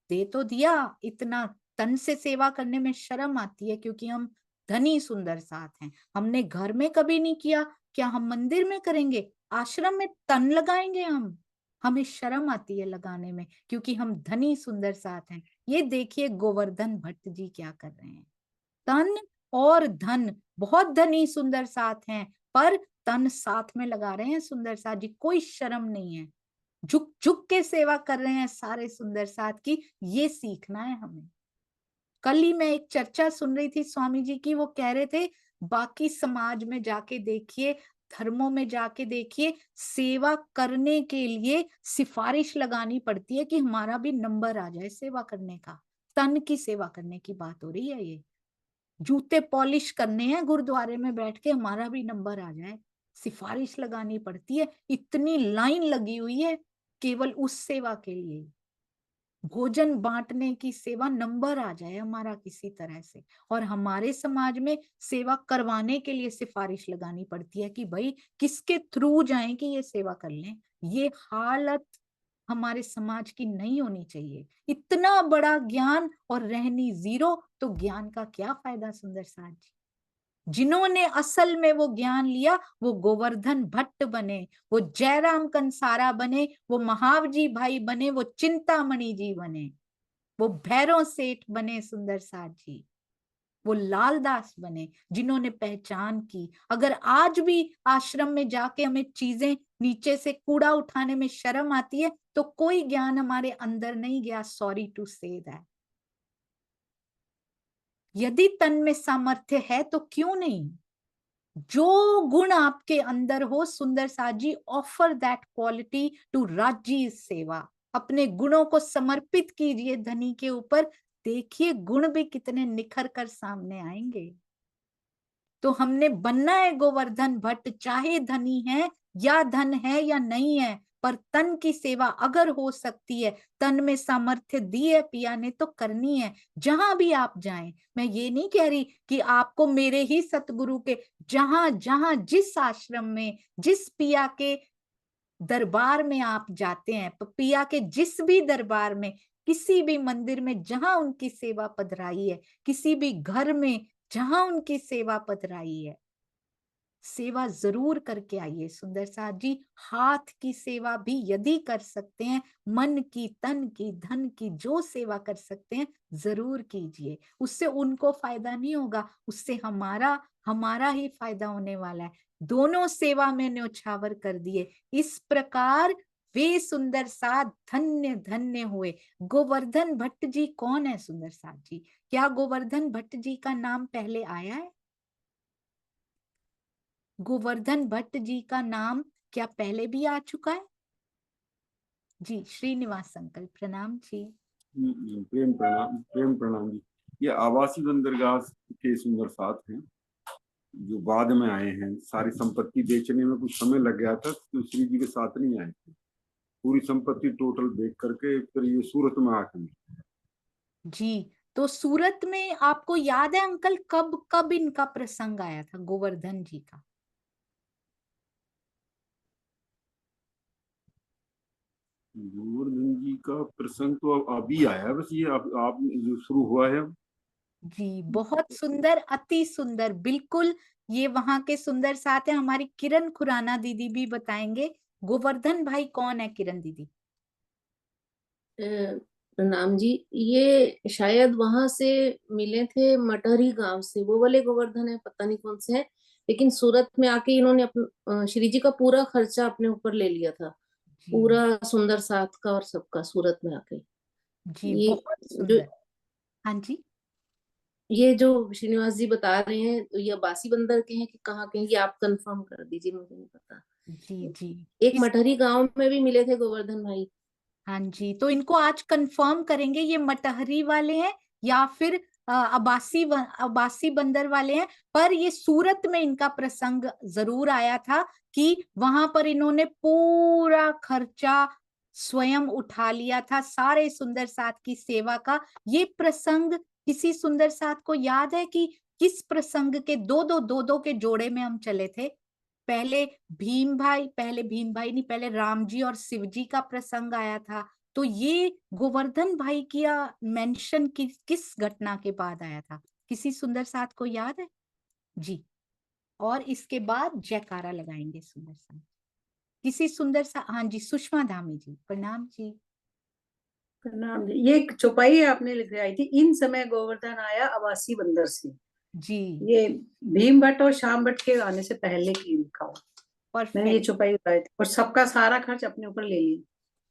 दे तो दिया, इतना तन से सेवा करने में शर्म आती है क्योंकि हम धनी सुंदर साथ हैं। हमने घर में कभी नहीं किया, क्या हम मंदिर में करेंगे, आश्रम में तन लगाएंगे हम, हमें शर्म आती है लगाने में क्योंकि हम धनी सुंदर साथ हैं। ये देखिए गोवर्धन भट्ट जी क्या कर रहे हैं, तन और धन, बहुत धनी सुंदर साथ हैं पर तन साथ में लगा रहे हैं सुंदर साथ जी, कोई शर्म नहीं है, झुक झुक के सेवा कर रहे हैं सारे सुंदर साथ की। ये सीखना है हमें। कल ही मैं एक चर्चा सुन रही थी स्वामी जी की, वो कह रहे थे बाकी समाज में जाके देखिए, धर्मों में जाके देखिए, सेवा करने के लिए सिफारिश लगानी पड़ती है कि हमारा भी नंबर आ जाए सेवा करने का। तन की सेवा करने की बात हो रही है, ये जूते पॉलिश करने हैं गुरुद्वारे में बैठ के, हमारा भी नंबर आ जाए, सिफारिश लगानी पड़ती है। इतनी लाइन लगी हुई है केवल उस सेवा के लिए, भोजन बांटने की सेवा, नंबर आ जाए हमारा किसी तरह से। और हमारे समाज में सेवा करवाने के लिए सिफारिश लगानी पड़ती है कि भाई किसके थ्रू जाएं कि ये सेवा कर लें। ये हालत हमारे समाज की नहीं होनी चाहिए। इतना बड़ा ज्ञान और रहनी जीरो, तो ज्ञान का क्या फायदा सुंदर साथ जी। जिन्होंने असल में वो ज्ञान लिया वो गोवर्धन भट्ट बने, वो जयराम कंसारा बने, वो महावजी भाई बने, वो चिंतामणि जी बने, वो भैरव सेठ बने सुंदर साथ जी, वो लालदास बने, जिन्होंने पहचान की। अगर आज भी आश्रम में जाके हमें चीजें नीचे से कूड़ा उठाने में शर्म आती है तो कोई ज्ञान हमारे अंदर नहीं गया, सॉरी टू से दैट। यदि तन में सामर्थ्य है तो क्यों नहीं, जो गुण आपके अंदर हो सुंदर साथ जी, ऑफर दैट क्वालिटी टू राजी सेवा। अपने गुणों को समर्पित कीजिए धनी के ऊपर, देखिए गुण भी कितने निखर कर सामने आएंगे। तो हमने बनना है गोवर्धन भट्ट, चाहे धनी है या धन है या नहीं है, पर तन की सेवा अगर हो सकती है, तन में सामर्थ्य दी है पिया ने तो करनी है। जहां भी आप जाएं, मैं ये नहीं कह रही कि आपको मेरे ही सतगुरु के, जहां जहां जिस आश्रम में, जिस पिया के दरबार में आप जाते हैं, पिया के जिस भी दरबार में, किसी भी मंदिर में जहां उनकी सेवा पधराई है, किसी भी घर में जहां उनकी सेवा पधराई है, सेवा जरूर करके आइए सुंदर साथ जी। हाथ की सेवा भी यदि कर सकते हैं, मन की, तन की, धन की, जो सेवा कर सकते हैं जरूर कीजिए। उससे उनको फायदा नहीं होगा, उससे हमारा ही फायदा होने वाला है। दोनों सेवा में न्योछावर कर दिए। इस प्रकार वे सुंदर साथ धन्य धन्य हुए। गोवर्धन भट्ट जी कौन है सुंदर साथ जी? क्या गोवर्धन भट्ट जी का नाम पहले आया है? गोवर्धन भट्ट जी का नाम क्या पहले भी आ चुका है? जी श्रीनिवास अंकल प्रणाम जी। प्रेम प्रणाम जी। ये आवासी बंदरगाह के सुंदर साथ हैं जो बाद में आए हैं। सारी संपत्ति बेचने में कुछ समय लग गया था तो श्री जी के साथ नहीं आए थे। पूरी संपत्ति टोटल बेच करके फिर ये सूरत में आके मिले। जी तो सूरत में आपको याद है अंकल कब कब इनका प्रसंग आया था गोवर्धन जी का? गोवर्धन जी का प्रसंग तो अब अभी आया है, बस ये आप जो शुरू हुआ है। जी बहुत सुंदर, अति सुंदर, बिल्कुल। ये वहां के सुंदर साथ है। हमारी किरण खुराना दीदी भी बताएंगे गोवर्धन भाई कौन है। किरण दीदी प्रणाम जी। ये शायद वहां से मिले थे, मटहरी गांव से। वो वाले गोवर्धन है, पता नहीं कौन से है। लेकिन सूरत में आके इन्होंने अपना श्री जी का पूरा खर्चा अपने ऊपर ले लिया था, जी पूरा सुंदर साथ का और सबका, सूरत में आके। जी ये बहुत जो सुंदर। हाँ जी ये जो श्रीनिवास जी बता रहे हैं, तो ये बासी बंदर के हैं कि कहाँ के हैं, ये आप कंफर्म कर दीजिए, मुझे नहीं पता। जी जी एक इस मटहरी गांव में भी मिले थे गोवर्धन भाई। हाँ जी तो इनको आज कंफर्म करेंगे ये मटहरी वाले हैं या फिर अबासी बंदर वाले हैं। पर ये सूरत में इनका प्रसंग जरूर आया था कि वहां पर इन्होंने पूरा खर्चा स्वयं उठा लिया था सारे सुंदर साथ की सेवा का। ये प्रसंग किसी सुंदर साथ को याद है कि किस प्रसंग के दो के जोड़े में हम चले थे? पहले पहले भीम भाई नहीं, पहले राम जी और शिव जी का प्रसंग आया था। तो ये गोवर्धन भाई किया मेंशन किस घटना के बाद आया था? किसी सुंदर साथ को याद है? जी और इसके बाद जयकारा लगाएंगे सुंदर साथ। किसी सुंदर सा, हाँ जी सुषमा धामी जी प्रणाम जी। प्रणाम जी। ये चौपाई आपने लिख आई थी, इन समय गोवर्धन आया अवासी बंदर से। जी ये भीम भट्ट और श्याम भट्ट के आने से पहले की लिखा हुआ। मैंने ये परफेक्ट। चौपाई उठाई थी और सबका सारा खर्च अपने ऊपर ले लिया।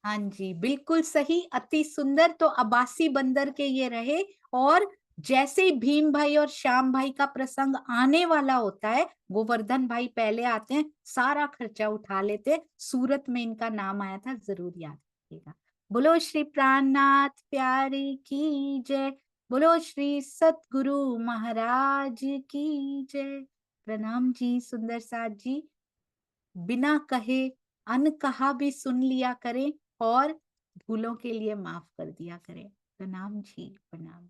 हाँ जी बिल्कुल सही, अति सुंदर। तो अबासी बंदर के ये रहे। और जैसे ही भीम भाई और श्याम भाई का प्रसंग आने वाला होता है, गोवर्धन भाई पहले आते हैं, सारा खर्चा उठा लेते हैं। सूरत में इनका नाम आया था, जरूर याद रखिएगा। बोलो श्री प्राणनाथ प्यारी की जय। बोलो श्री सतगुरु महाराज की जय। प्रणाम जी सुंदर साथ जी। बिना कहे अनकहा भी सुन लिया करें और भूलों के लिए माफ कर दिया करें। प्रणाम जी प्रणाम।